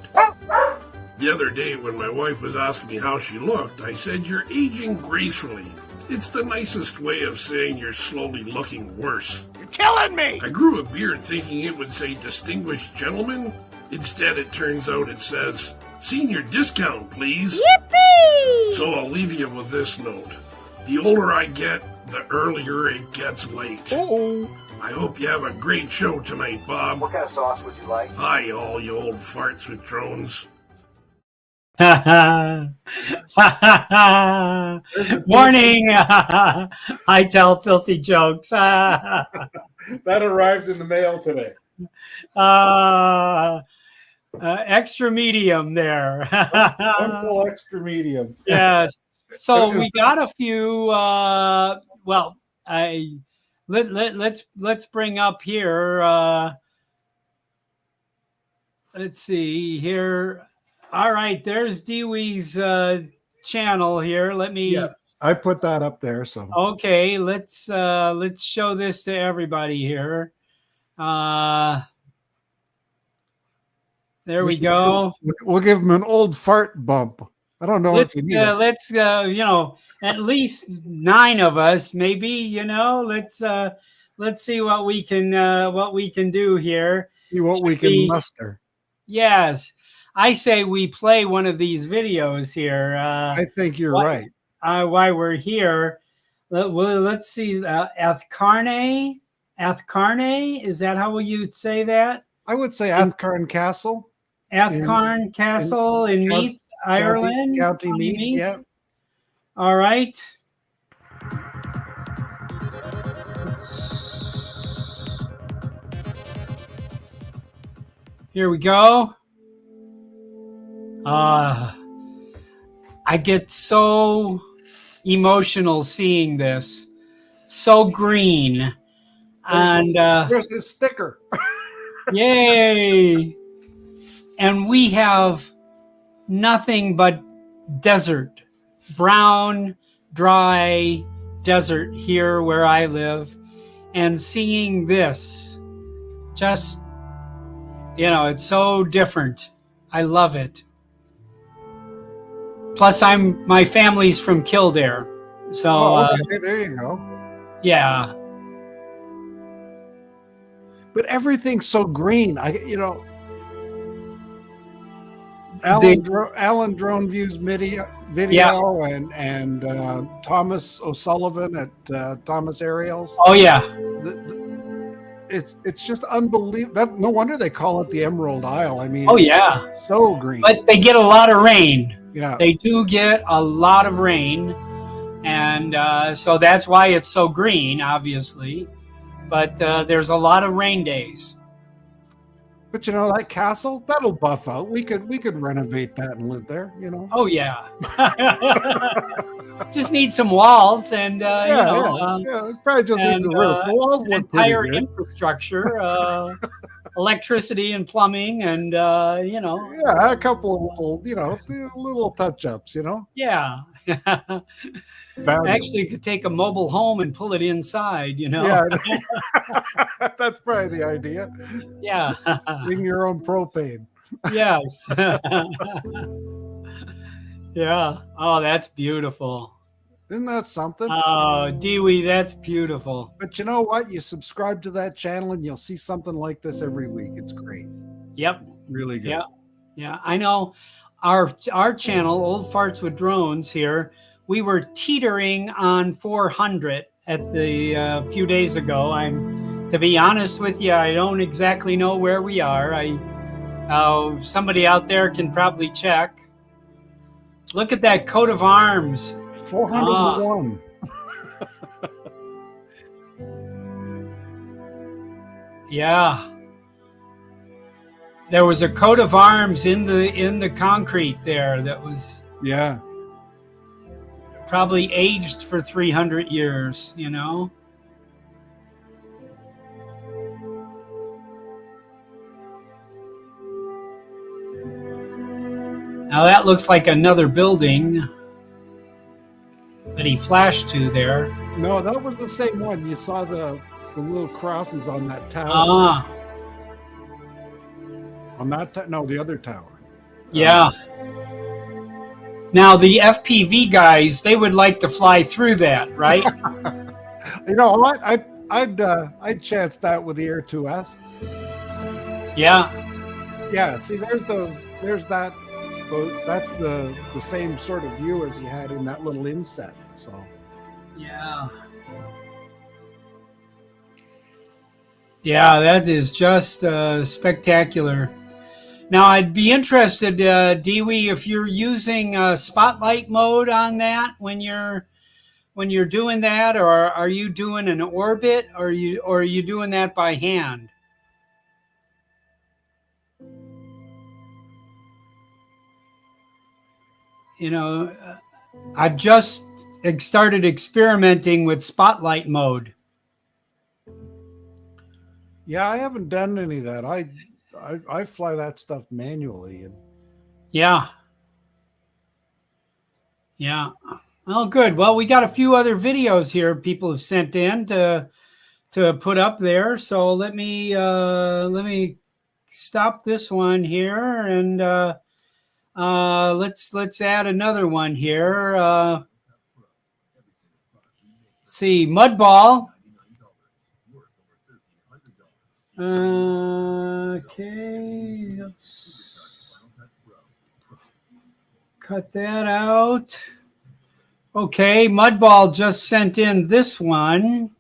The other day when my wife was asking me how she looked, I said, you're aging gracefully. It's the nicest way of saying you're slowly looking worse. You're killing me! I grew a beard thinking it would say distinguished gentleman. Instead, it turns out it says, senior discount, please. Yippee! So I'll leave you with this note. The older I get, the earlier it gets late. Uh-oh. I hope you have a great show tonight, Bob. What kind of sauce would you like? Hi, all you old farts with drones. Warning! I tell filthy jokes. that arrived in the mail today. Extra medium there. Uncle extra medium. Yes. So we got a few. Let's bring up here. Let's see here. All right, there's Dewey's channel here. Let me. Yeah, I put that up there. So okay, let's show this to everybody here. There we go. We'll give him an old fart bump. I don't know if you need it. Let's at least 9 of us, maybe. Let's see what we can do here. See what we can muster. Yes. I say we play one of these videos here. I think you're right. While we're here, let's see. Athcarne, is that how you say that? I would say Athcarne Castle. Athcarne Castle in Meath, Ireland. County Meath. Yeah. All right. Here we go. I get so emotional seeing this. So green. And there's this sticker. Yay. And we have nothing but desert. Brown, dry desert here where I live, and seeing this, just, it's so different. I love it. Plus, my family's from Kildare, so Oh, okay, there you go. yeah. But everything's so green. The- Alan Drone Views video and Thomas O'Sullivan at Thomas Aerials. Oh yeah, It's just unbelievable. No wonder they call it the Emerald Isle. I mean, oh yeah. it's so green. But they get a lot of rain. Yeah, They do get a lot of rain, and so that's why it's so green, obviously. But there's a lot of rain days. but that castle, that'll buff out. We could renovate that and live there. Oh yeah. Just need some walls and yeah. It probably just needs a roof. The walls look pretty entire good. infrastructure, electricity and plumbing, and Yeah, a couple of little touch-ups. yeah. Fabulous. Actually, you could take a mobile home and pull it inside. Yeah, that's probably the idea. Yeah. Bring your own propane. Yes. Yeah. Oh, that's beautiful. Isn't that something? Oh, Dewey, that's beautiful. But you know what? You subscribe to that channel and you'll see something like this every week. It's great. Yep. Really good. Yeah. Yeah. I know our channel, Old Farts with Drones here, we were teetering on 400 at the few days ago. To be honest with you, I don't exactly know where we are. Somebody out there can probably check. Look at that coat of arms. 401. Yeah. There was a coat of arms in the concrete there that was Yeah. probably aged for 300 years, Now that looks like another building that he flashed to there. No, that was the same one. You saw the little crosses on that tower. Ah, On that no, the other tower. yeah. Now the FPV guys, they would like to fly through that, right? You know what? I'd chance that with the Air 2S. Yeah. Yeah, see, there's that. That's the same sort of view as you had in that little inset. So Yeah. Yeah, that is just spectacular. Now, I'd be interested, Dewey, if you're using spotlight mode on that when you're doing that, or are you doing an orbit, or are you doing that by hand? I've just started experimenting with spotlight mode. yeah, I haven't done any of that. I fly that stuff manually, and Yeah. Yeah. Oh, good. Well, we got a few other videos here people have sent in to put up there. So let me stop this one here, and let's add another one here. Let's see, Mudball. Okay, let's cut that out. Okay, Mudball just sent in this one,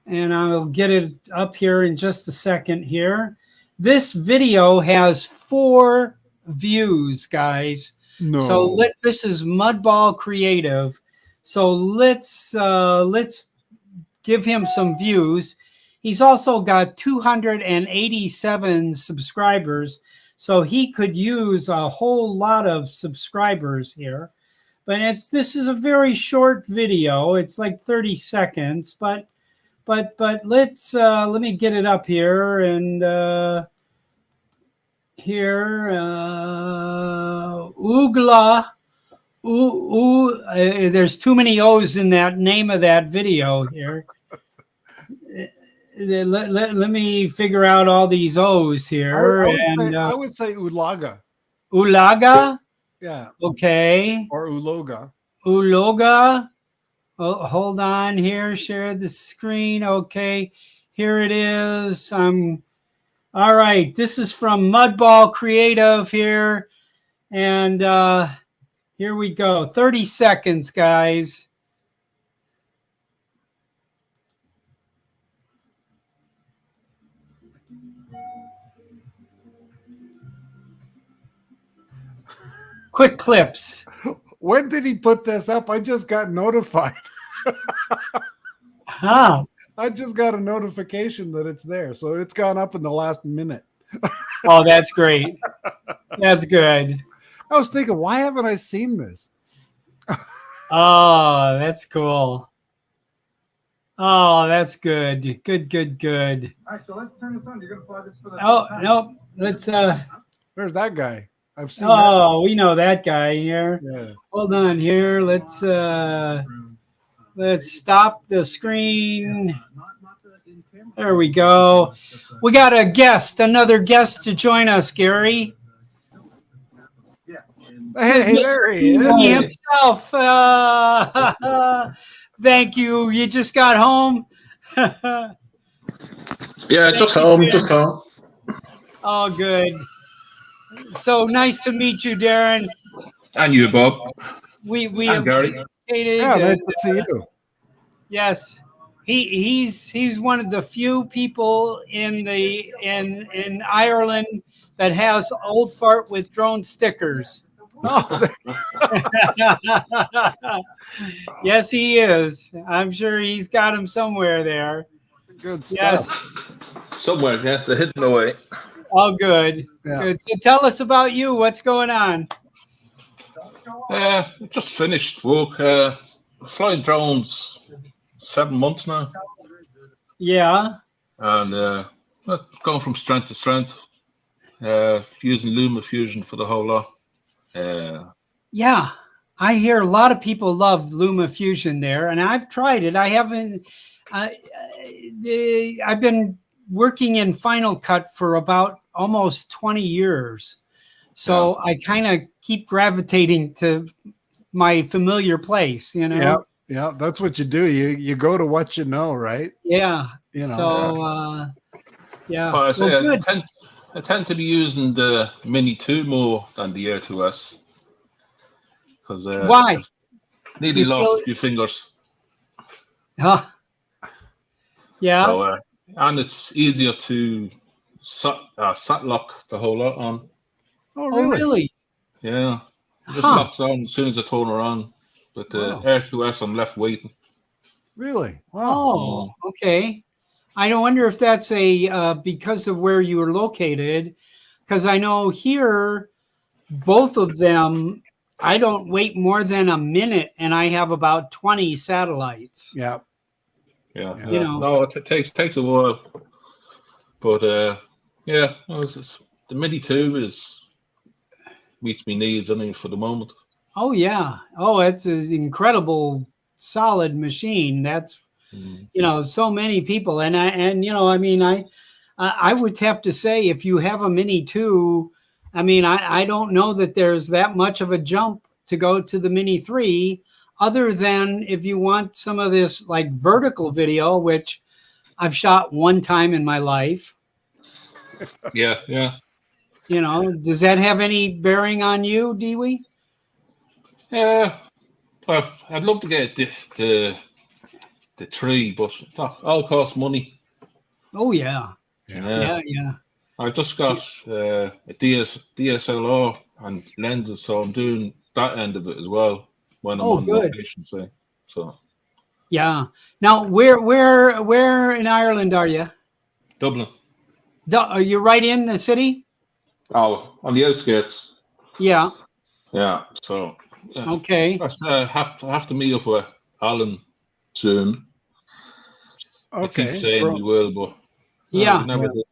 and I'll get it up here in just a second here. This video has 4 views, guys. no. So this is Mudball Creative. So let's give him some views. He's also got 287 subscribers, so he could use a whole lot of subscribers here. But this is a very short video. It's like 30 seconds, but let's let me get it up here, and here Oogla There's too many O's in that name of that video here. Let me figure out all these O's here. I would say Ulaga. Ulaga. Yeah. Okay. Or Uloga. Uloga. Oh, hold on here. Share the screen. Okay. Here it is. All right. This is from Mudball Creative here. And here we go. 30 seconds, guys. Quick clips. When did he put this up? I just got notified. Huh. I just got a notification that it's there. So it's gone up in the last minute. Oh, that's great. That's good. I was thinking, why haven't I seen this? Oh, that's cool. Oh, that's good. Good. All right, so let's turn this on. You're going to fly this for the No. Let's There's that guy. I've seen oh, we know that guy here. Yeah. Hold on here. Let's stop the screen. There we go. We got another guest to join us, Gary. Hey, there he is. He himself. Thank you. You just got home? Yeah, just home. Oh, good. So nice to meet you, Darren. And you, Bob. We And Gary. Yeah, nice to see you. Yes. He's one of the few people in Ireland that has Old Fart with Drone stickers. Oh, Yes, he is. I'm sure he's got them somewhere there. good stuff. Yes. Somewhere, yeah, they're hidden away. Oh, good. Yeah. Good. So tell us about you. What's going on? Just finished work. Flying drones 7 months now. Yeah. And going from strength to strength. Using LumaFusion for the whole lot. Yeah. I hear a lot of people love LumaFusion there, and I've tried it. I haven't. I've been working in Final Cut for about almost 20 years. So I kind of keep gravitating to my familiar place, you know? Yeah, that's what you do. You go to what you know, right? Yeah. You know. So, yeah. But I say Well, good. I tend to be using the Mini 2 more than the Air 2S. Because Why? nearly lost a few fingers. Huh. Yeah. So, and it's easier to sat lock the whole lot on. Oh, Oh, really? really? Yeah. It just Huh. locks on as soon as I turn around. But the Wow. Air 2S, I'm left waiting. Really? Wow. Oh, okay. I don't wonder if that's because of where you were located, because I know here, both of them, I don't wait more than a minute, and I have about 20 satellites. Yeah. Yeah. You know. No, it takes a while. But yeah, the Mini 2 meets me needs, I mean, for the moment. Oh yeah. Oh, it's an incredible, solid machine. That's so many people, and I would have to say, if you have a Mini 2, I mean, I don't know that there's that much of a jump to go to the Mini 3, other than if you want some of this like vertical video, which I've shot one time in my life. Yeah. You know, does that have any bearing on you, Dewey? Yeah. Well, I'd love to get the 3, but it all costs money. Oh yeah. Yeah. Yeah. I just got a DSLR and lenses, so I'm doing that end of it as well when I'm on good. location. So Yeah. Now, where in Ireland are you? Dublin. Are you right in the city? Oh, on the outskirts. Yeah. Yeah. So yeah. Okay. I have to meet up with Alan soon. Okay. I keep saying we will, but Yeah. we never do.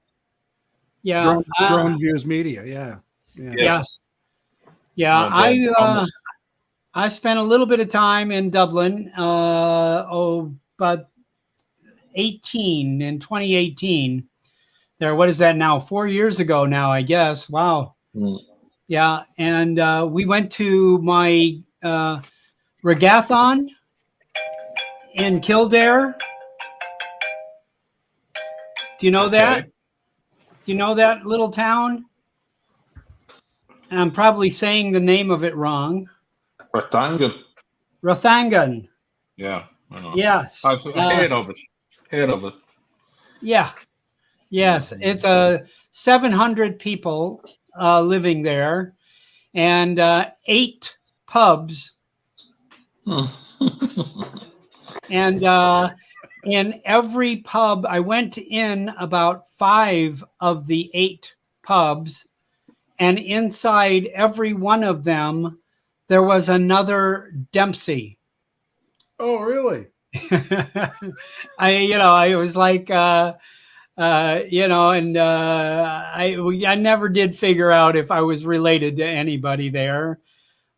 Yeah. Drone Views Media. Yeah. Yes. Yeah. And, Thomas. I spent a little bit of time in Dublin. About 18 in 2018. There, what is that now? 4 years ago now, I guess. Wow. Mm. Yeah, and we went to my regathon in Kildare. Do you know that? Okay. Do you know that little town? And I'm probably saying the name of it wrong. Rectangle. Rathangan. Yeah, I know. Yes. I've heard of it. Heard of it. Yeah. Yes. It's 700 people living there, and 8 pubs. Hmm. And in every pub, I went in about 5 of the 8 pubs, and inside every one of them, there was another Dempsey. Oh, really? I was like, and I never did figure out if I was related to anybody there,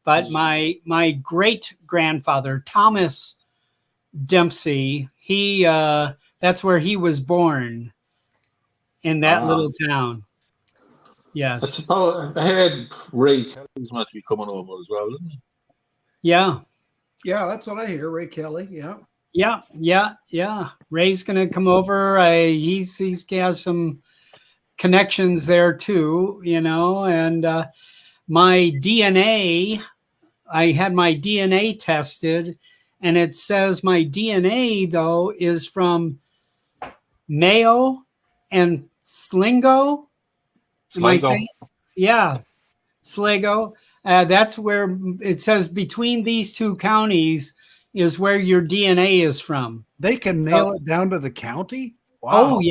but my great grandfather Thomas Dempsey, he that's where he was born, in that little town. I Yes. suppose I heard Ray Kelly's meant to be coming over as well, isn't he? Yeah. Yeah, that's what I hear. Ray Kelly. Yeah. Yeah. Ray's gonna come over. He's has some connections there too, and my DNA, I had my DNA tested, and it says my DNA though is from Mayo and Sligo. Am I Sligo. saying? Yeah, Sligo. That's where it says between these 2 counties is where your DNA is from. They can nail it down to the county? Wow. Oh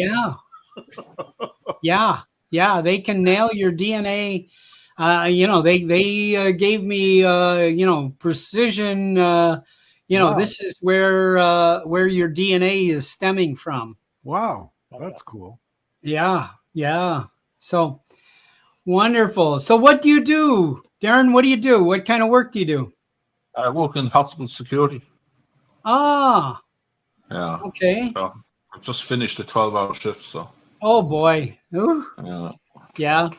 yeah, yeah. They can nail your DNA. They gave me precision. Wow. This is where your DNA is stemming from. Wow. That's cool. Yeah. So wonderful. So what do you do, Darren? What do you do? What kind of work do you do? I work in hospital security. Ah, Yeah. okay. So I've just finished a 12-hour shift, so Oh boy. Ooh, yeah. yeah.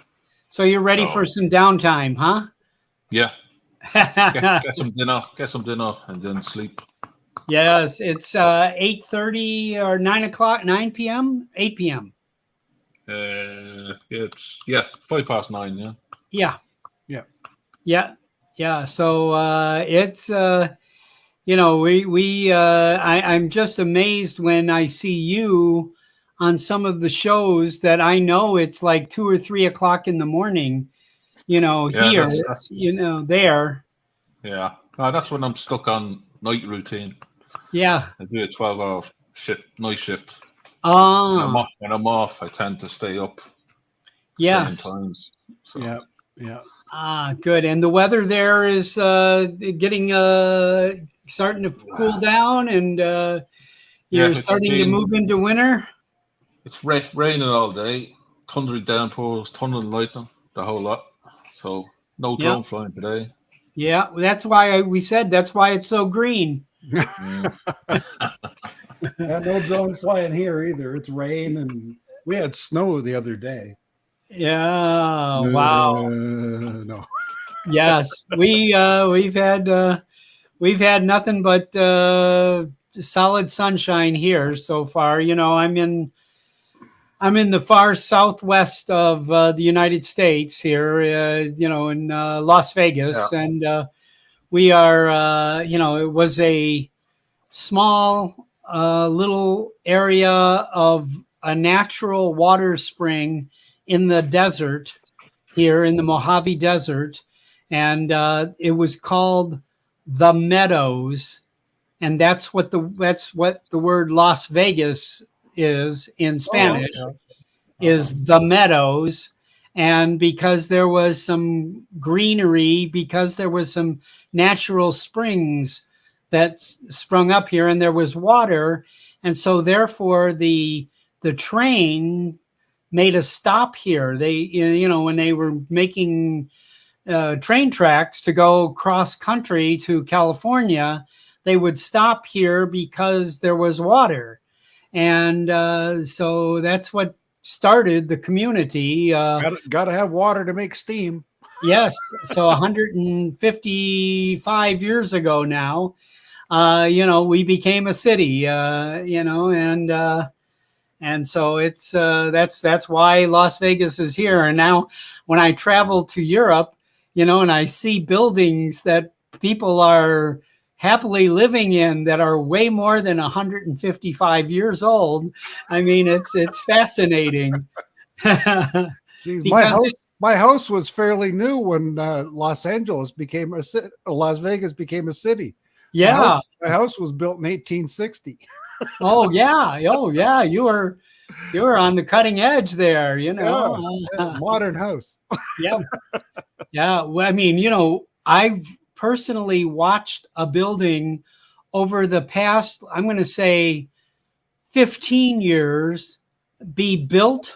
So you're ready So- for some downtime, huh? Yeah. Get some dinner, and then sleep. Yes, it's 8:30 or 9 p.m., 8 p.m. It's 9:05. Yeah. Yeah. So it's I'm just amazed when I see you on some of the shows that I know it's like 2 or 3 o'clock in the morning. Yeah, Here, that's- there. Yeah. No, that's when I'm stuck on night routine. Yeah. I do a 12-hour night shift. Ah, When I'm off, I tend to stay up yes. certain times. So. Yeah. Ah, good. And the weather there is getting starting to cool down, and you're it's starting to been- move into winter. It's raining all day, thundering downpours, thunder and lightning, the whole lot. So no Yeah. drone flying today. Yeah, that's why we said that's why it's so green. Mm. Yeah, no drone flying here either. It's rain, and we had snow the other day. Yeah. Wow. No. Yes, we've had nothing but solid sunshine here so far. I'm in the far southwest of the United States here, in Las Vegas, and we are, it was a small little area of a natural water spring in the desert here in the Mojave Desert, and it was called the Meadows, and that's what the word Las Vegas is in Spanish, is the Meadows. And because there was some greenery, because there was some natural springs that sprung up here, and there was water, and so therefore the train made a stop here. They, when they were making train tracks to go cross country to California, they would stop here because there was water. And so that's what started the community. Got to have water to make steam. Yes. So 155 years ago now, we became a city, and so it's that's why Las Vegas is here. And now when I travel to Europe, and I see buildings that people are happily living in that are way more than 155 years old, I mean, it's fascinating. Jeez, my house was fairly new when Las Vegas became a city. Yeah. My house was built in 1860. Oh yeah. You were on the cutting edge there, Modern house. Yeah. Yeah. Well, I mean, I've personally watched a building over the past, I'm going to say 15 years, be built,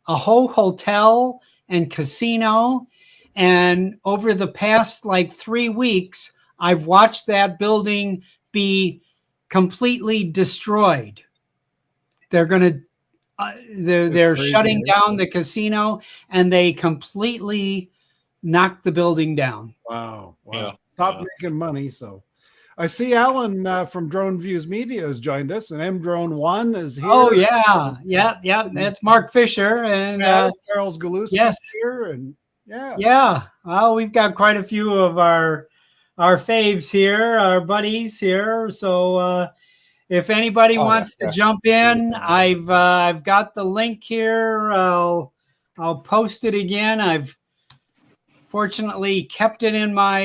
a whole hotel and casino. And over the past 3 weeks, I've watched that building be completely destroyed. They're going to, they're shutting down the casino, and they completely knocked the building down. Wow. Yeah. Stop making money. So I see Alan from Drone Views Media has joined us, and M Drone 1 is here. Oh yeah. That's Mark Fisher and Charles Galuski here, and yeah. Well, we've got quite a few of our faves here, our buddies here. So if anybody wants to jump in, I've got the link here. I'll post it again. I've fortunately kept it in my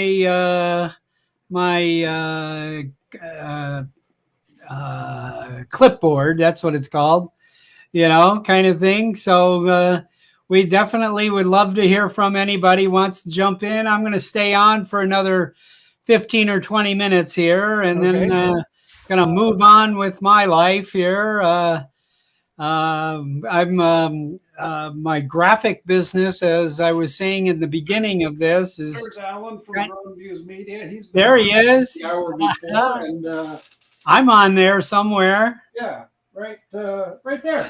clipboard. That's what it's called, kind of thing. So we definitely would love to hear from anybody who wants to jump in. I'm going to stay on for another 15 or 20 minutes here, and then going to move on with my life here. I'm my graphic business, as I was saying in the beginning of this, is there's Alan from Drone Views Media. There he is. The hour before, and I'm on there somewhere. yeah, right there. Right there.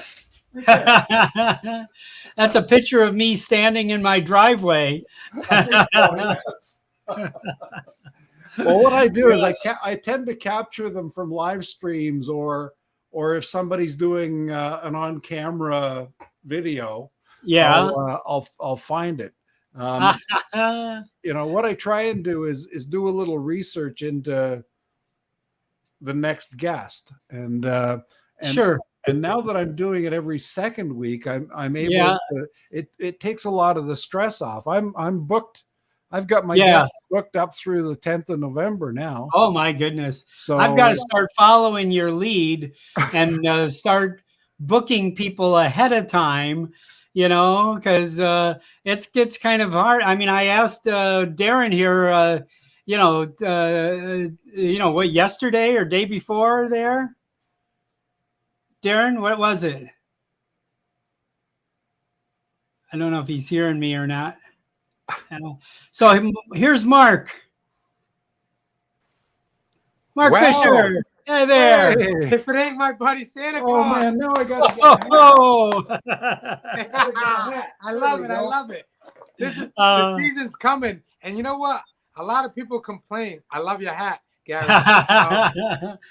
That's a picture of me standing in my driveway. Well, what I do is I tend to capture them from live streams, or if somebody's doing an on-camera video, I'll find it. What I try and do is do a little research into the next guest, and sure. And now that I'm doing it every second week, I'm able to. It takes a lot of the stress off. I'm booked. I've got my guests booked up through the 10th of November now. Oh my goodness! So I've got to start following your lead and start booking people ahead of time. Because it gets kind of hard. I mean, I asked Darren here. What, yesterday or day before there? Darren, what was it? I don't know if he's hearing me or not. So here's Mark. Mark Fisher. Hey there. Hey. If it ain't my buddy Santa Claus. Oh man, now I gotta get I love it. I love it. This is the season's coming, and you know what? A lot of people complain. I love your hat, Gary.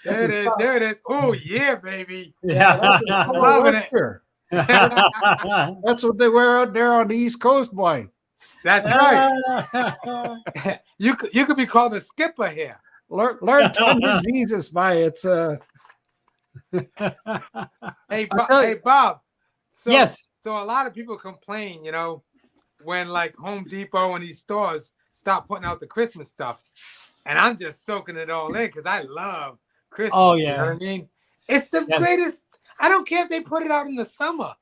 There it is. There it is. Oh yeah, baby. Yeah, I'm loving it. That's what they wear out there on the East Coast, boy. That's right. You could be called a skipper here. Learn to Jesus by it's Hey Bob. So, yes. So a lot of people complain, when like Home Depot and these stores stop putting out the Christmas stuff, and I'm just soaking it all in because I love Christmas. Oh yeah. You know what I mean? It's the greatest. I don't care if they put it out in the summer.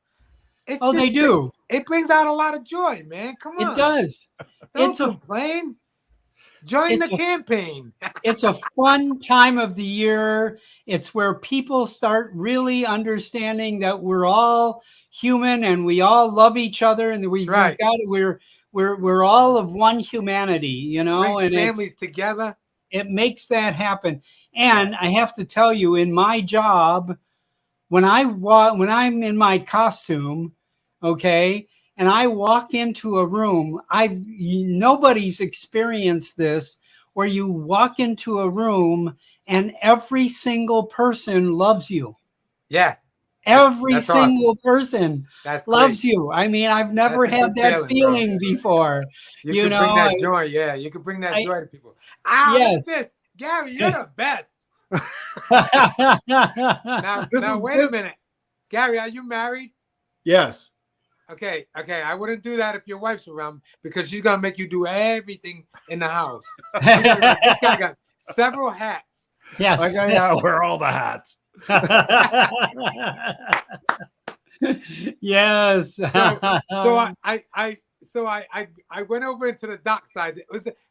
They do. It brings out a lot of joy, man. Come on. It does. Don't complain. Join the campaign. It's a fun time of the year. It's where people start really understanding that we're all human and we all love each other, and we're all of one humanity, you know, Brings and families together. it makes that happen. And I have to tell you, in my job, when I'm in my costume, okay, and I walk into a room, nobody's experienced this, where you walk into a room and every single person loves you. Yeah. Every That's single awesome. person That's loves great. you. I mean, I've never That's a had good that feeling, bro. before. You You can bring know, that joy. Yeah, you can bring that I- joy to people. Ah, look at yes. this. Gary, you're the best. Now, wait a minute. Gary, are you married? Yes. Okay. I wouldn't do that if your wife's around because she's gonna make you do everything in the house. She's gonna be like, this guy got several hats. Yes. I wear all the hats. Yes. So I went over into the dock side.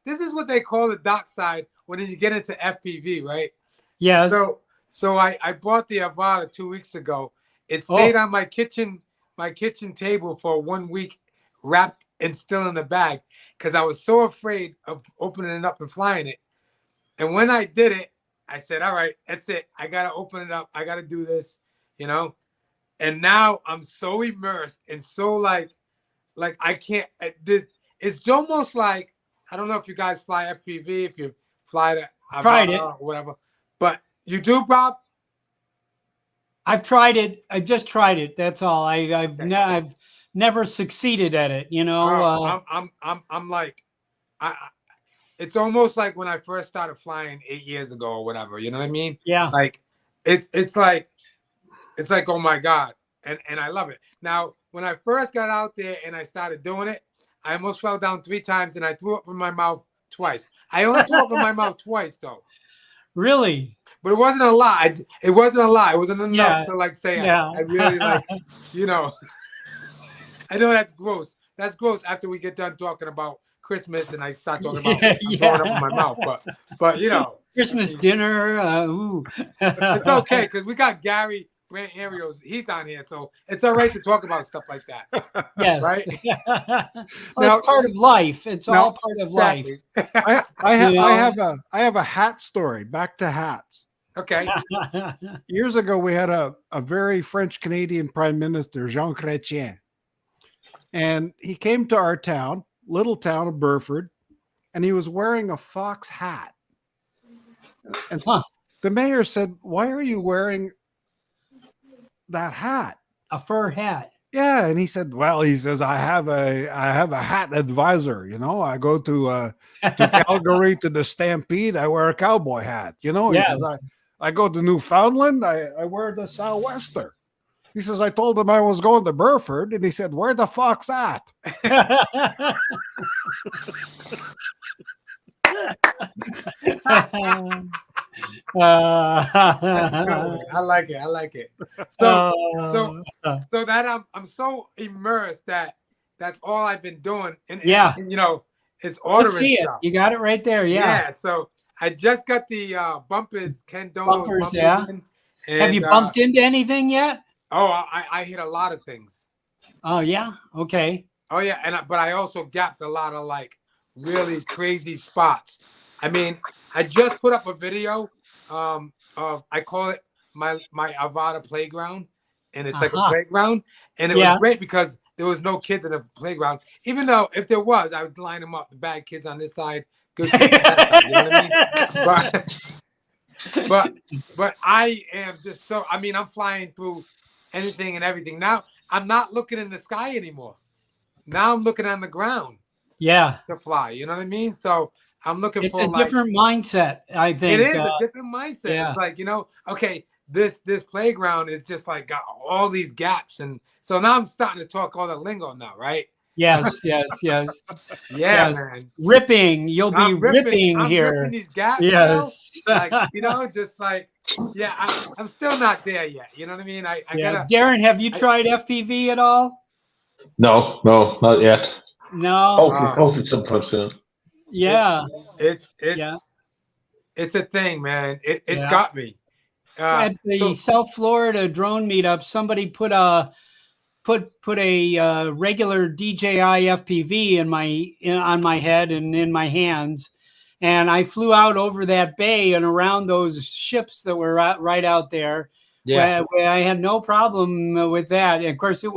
This is what they call the dock side when you get into FPV, right? Yes. So I bought the Avada 2 weeks ago. It stayed on my kitchen table for 1 week, wrapped and still in the bag, because I was so afraid of opening it up and flying it. And when I did it, I said, all right, that's it. I gotta open it up. I gotta do this, you know. And now I'm so immersed and so like I can't. It's almost like, I don't know if you guys fly FPV, if you fly the Tried it. or whatever, but you do, Bob. I've tried it. I just tried it. That's all. I've never succeeded at it. You know. I'm like, it's almost like when I first started flying 8 years ago or whatever. You know what I mean? Yeah. Like it's like oh my God, and I love it. Now, when I first got out there and I started doing it, I almost fell down 3 times and I threw up in my mouth twice. I only threw up in my mouth twice though. Really? But it wasn't a lot. It wasn't a lot. It wasn't enough to like say I really like, you know. I know that's gross. That's gross after we get done talking about Christmas and I start talking about I'm throwing up in my mouth. But you know, Christmas dinner. Ooh. It's okay because we got Gary Brant Arios. He's on here, so it's all right to talk about stuff like that. Yes. Right? It's part of life. It's all part of life. I have a hat story. Back to hats. Okay. Years ago, we had a very French Canadian Prime Minister, Jean Chrétien, and he came to our town, little town of Burford, and he was wearing a fox hat. And the mayor said, "Why are you wearing that hat?" A fur hat. Yeah, and he said, "Well, he says I have a hat advisor. You know, I go to Calgary to the Stampede. I wear a cowboy hat. You know." He says, I go to Newfoundland. I wear the Southwester. He says, I told him I was going to Burford, and he said, "Where the fox at?" I like it. So that I'm so immersed that that's all I've been doing. And you know, it's ordering. Let's see stuff. it. You got it right there. Yeah. So I just got the bumpers, Ken Dono's bumpers in. And, have you bumped into anything yet? Oh, I hit a lot of things. Oh yeah. Okay. Oh yeah, but I also gapped a lot of like really crazy spots. I mean, I just put up a video of, I call it my Avada playground, and it's like a playground, and it was great because there was no kids in the playground. Even though if there was, I would line them up, the bad kids on this side, good kids on that side, you know what I mean? But I am just so, I mean, I'm flying through anything and everything. Now I'm not looking in the sky anymore. Now I'm looking on the ground. Yeah. To fly, you know what I mean? So I'm looking it's for a different mindset, I think. It is a different mindset. Yeah. It's like, you know, okay, this playground is just like got all these gaps. And so now I'm starting to talk all the lingo now, right? Yes. Yeah, man. Ripping. You'll be ripping here. Ripping these gaps. Yes. You know? Like, you know, just like, yeah, I'm still not there yet. You know what I mean? I gotta. Darren, have you tried FPV at all? No, not yet. No. Hopefully sometime soon. Yeah. It's a thing, man. It's got me. At the South Florida drone meetup, somebody put a put a regular DJI FPV on my head and in my hands, and I flew out over that bay and around those ships that were right out there. Yeah. Where I had no problem with that. And of course, it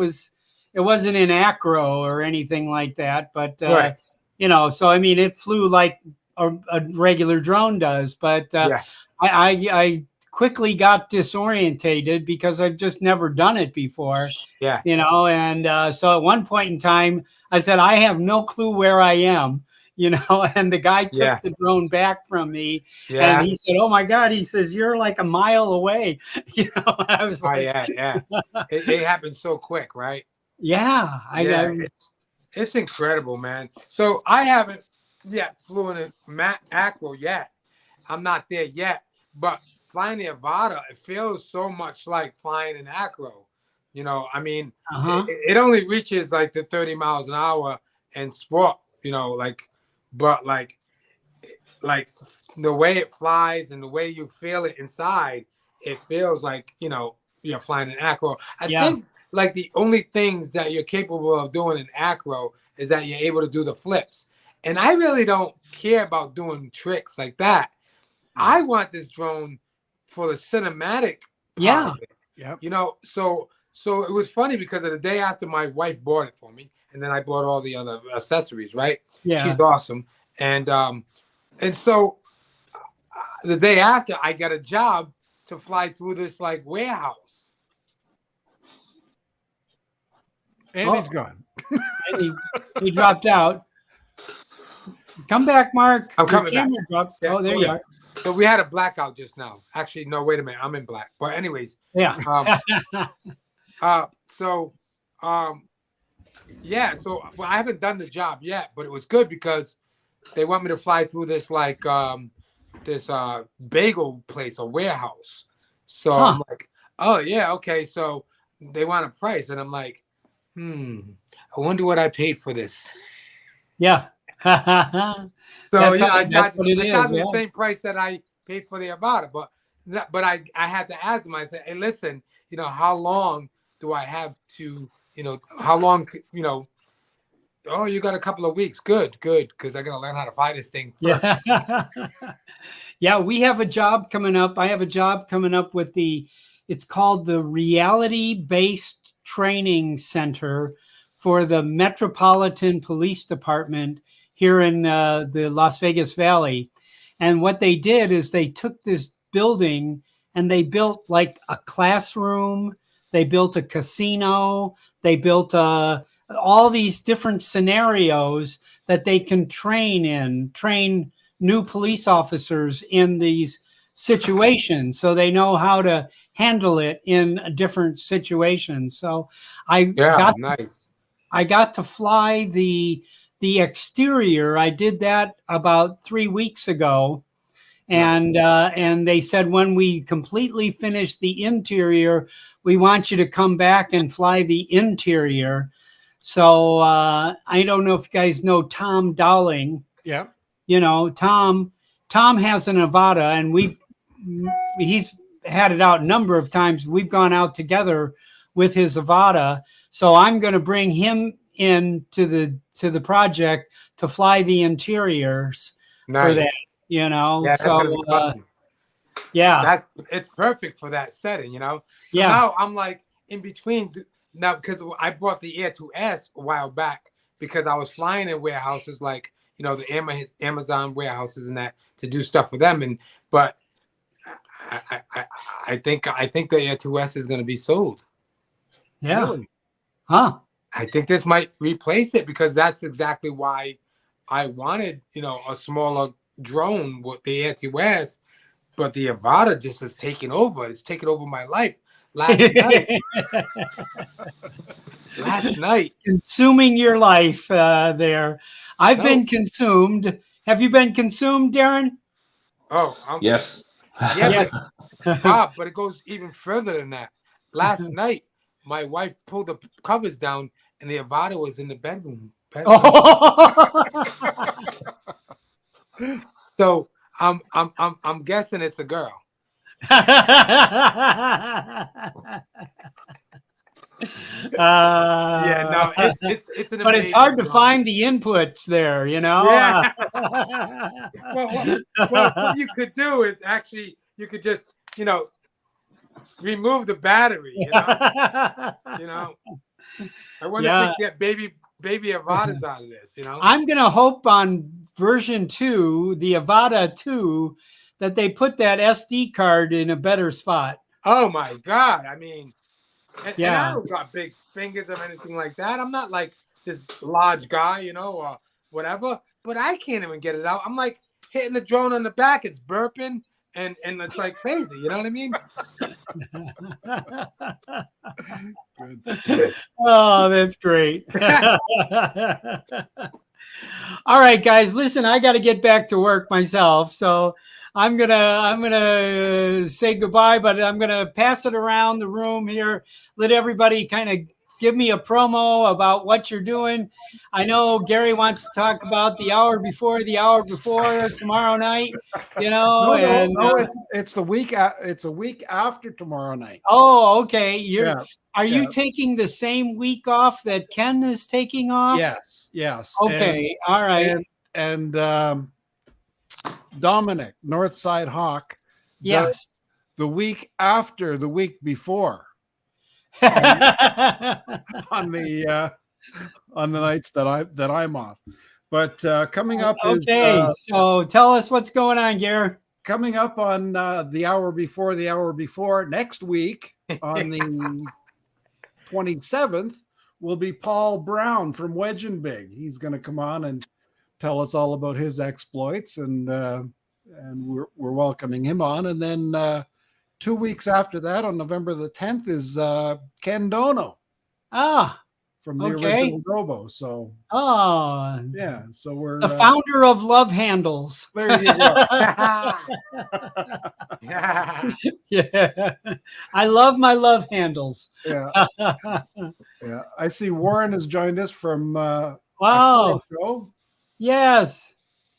wasn't in acro or anything like that, but Right. you know, so I mean, it flew like a regular drone does, but Yeah. I quickly got disorientated because I've just never done it before, Yeah. you know, and so at one point in time, I said, I have no clue where I am, you know, and the guy took Yeah. the drone back from me, Yeah. and he said, "Oh my God," he says, "you're like a mile away," you know. I was Oh, like, yeah. It happened so quick, right? yeah, Yeah, I was, it's incredible, man. So I haven't yet flew in a acro yet. I'm not there yet, but flying the Avata, it feels so much like flying an acro. You know, I mean, it only reaches like the 30 miles an hour in sport, you know, but like the way it flies and the way you feel it inside, it feels like, you know, you're flying an acro. I think like the only things that you're capable of doing in acro is that you're able to do the flips. And I really don't care about doing tricks like that. I want this drone for the cinematic part of it. Yep. You know, so it was funny because of the day after my wife bought it for me, and then I bought all the other accessories, right? Yeah. She's awesome. And so the day after, I got a job to fly through this like warehouse. And he's gone. And he dropped out. Come back, Mark. I'm Your coming back. camera dropped. Yeah, Oh, there you are. So we had a blackout just now. Actually, no, wait a minute. I'm in black. But anyways, Yeah. yeah. So well, I haven't done the job yet, but it was good because they want me to fly through this like this bagel place, a warehouse. So I'm like, oh yeah, okay. So they want a price, and I'm like, I wonder what I paid for this. Yeah. So That's you know, how- that's what it they is, charged me yeah. the same price that I paid for the Avata, but I had to ask them. I said, hey, listen, you know, how long do I have to, you know, how long, you know? Oh, you got a couple of weeks. Good, because I got to learn how to fly this thing first. Yeah. Yeah, we have a job coming up. I have a job coming up with it's called the Reality-Based Training Center for the Metropolitan Police Department here in the Las Vegas Valley. And what they did is they took this building and they built like a classroom, they built a casino, they built all these different scenarios that they can train new police officers in these situations, so they know how to handle it in different situations. So I got to fly the exterior. I did that about 3 weeks ago. And they said, when we completely finish the interior, we want you to come back and fly the interior. So I don't know if you guys know Tom Dowling. Yeah. You know, Tom has an Avata, and he's had it out a number of times. We've gone out together with his Avata. So I'm going to bring him in to the project to fly the interiors for that. You know, yeah, so awesome. Yeah, it's perfect for that setting. You know, so Yeah. now I'm like in between now because I bought the Air 2S a while back because I was flying in warehouses like, you know, the Amazon warehouses and that to do stuff for them. But I think the Air 2S is going to be sold. Yeah. Really? Huh. I think this might replace it because that's exactly why I wanted, you know, a smaller drone with the Air 2S, but the Avata just has taken over. It's taken over my life. Last night. Consuming your life there. I've been consumed. Have you been consumed, Darren? Oh, Yes. Yeah, Yes. Bob, but it goes even further than that. Last night, my wife pulled the covers down, and the Avata was in the bedroom. So I'm guessing it's a girl. Yeah, no, it's an but it's hard to amazing find the inputs there, you know. Yeah. Well, what you could do is actually you could just remove the battery. You know. I wonder if we Yeah. can get baby Avadas out of this. I'm gonna hope on version 2, the Avada 2, that they put that SD card in a better spot. Oh my God! I mean, and I Yeah. don't got big fingers or anything like that. I'm not like this large guy, or whatever. But I can't even get it out. I'm like hitting the drone on the back. It's burping and it's like crazy. You know what I mean? Oh, that's great. All right, guys, listen, I got to get back to work myself. So I'm gonna say goodbye, but I'm gonna pass it around the room here. Let everybody kind of give me a promo about what you're doing. I know Gary wants to talk about the hour before tomorrow night, No, and it's the week. It's a week after tomorrow night. oh, okay. Are you yeah. taking the same week off that Ken is taking off? Yes. Okay. All right. And Dominic, Northside Hawk, Yes. does the week after the week before on the nights that I'm off. But coming up okay. is So tell us what's going on, Gary. coming up on the hour before next week on the 27th will be Paul Brown from Wedge and Big. He's going to come on and tell us all about his exploits, and we're welcoming him on. And then 2 weeks after that, on November the 10th, is Ken Dono from the original Gobo. So yeah, so we're the founder of Love Handles. there you go. Yeah, I love my love handles. Yeah. I see Warren has joined us from Wow. show. Yes.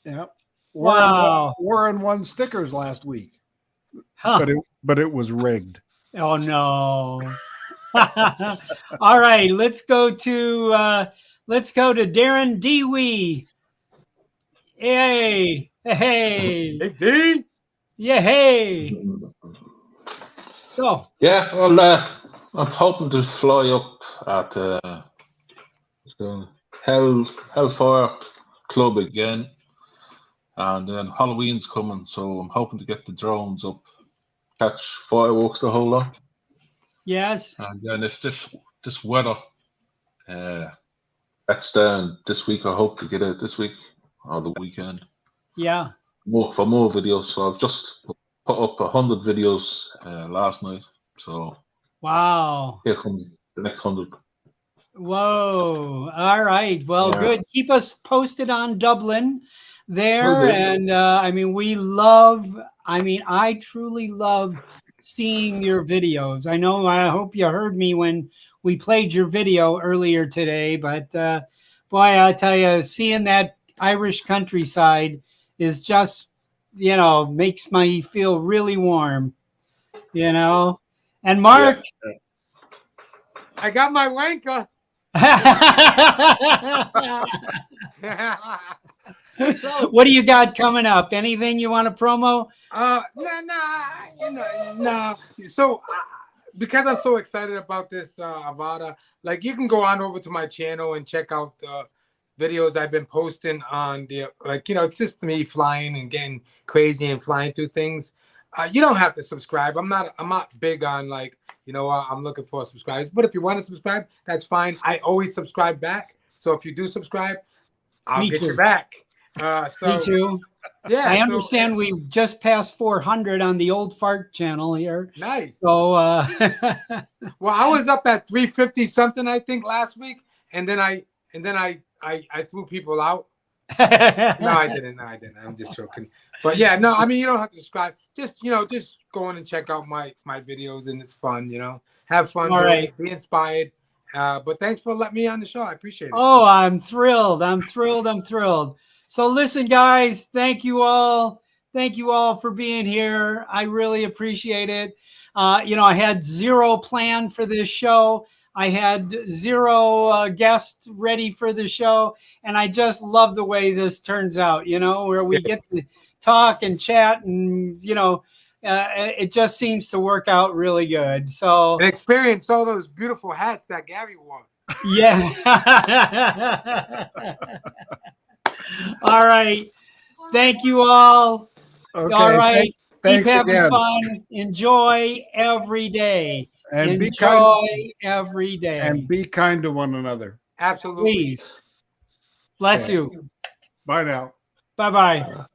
Yeah. Wow. Warren won stickers last week, Huh. but it was rigged. Oh no. All right, let's go to Darren Dewey. Hey. Hey. Hey, D. Yeah, hey. So Yeah, well, I'm hoping to fly up at the Hellfire Club again, and then Halloween's coming, so I'm hoping to get the drones up, catch fireworks the whole lot. yes. And then if this weather gets down this week, I hope to get out this week or the weekend. Yeah. For more videos. So I've just put up 100 videos last night. So Wow. here comes the next 100. Whoa. All right. Well, Yeah. good. Keep us posted on Dublin there. Will do. And I truly love seeing your videos. I hope you heard me when we played your video earlier today, but boy, I tell you, seeing that Irish countryside is just, makes me feel really warm, And Mark, I got my wanker. what do you got coming up? Anything you want to promo? No. So, because I'm so excited about this Avada, like you can go on over to my channel and check out the videos I've been posting on the it's just me flying and getting crazy and flying through things. You don't have to subscribe. I'm not big on I'm looking for subscribers. But if you want to subscribe, that's fine. I always subscribe back. So if you do subscribe, I'll get you back. Me too. Yeah, I understand we just passed 400 on the Old Fart channel here. Nice. So, well, I was up at 350 something, I think, last week, and then I threw people out. No, I didn't. I'm just joking. But yeah, no, I mean, you don't have to subscribe. Just go in and check out my videos, and it's fun. Have fun. All right. Be inspired. But thanks for letting me on the show. I appreciate it. Oh, I'm thrilled. I'm thrilled. So listen, guys, thank you all for being here. I really appreciate it. I had zero plan for this show. I had 0 guests ready for the show, and I just love the way this turns out, where we get to talk and chat, and, it just seems to work out really good. So, And experience all those beautiful hats that Gary wore. yeah. All right. Thank you all. Okay. All right. Thanks Keep having again. fun. Enjoy every day. And be Enjoy kind. every day. And be kind to one another. Absolutely. Please. Bless Okay. you. Bye now. Bye-bye.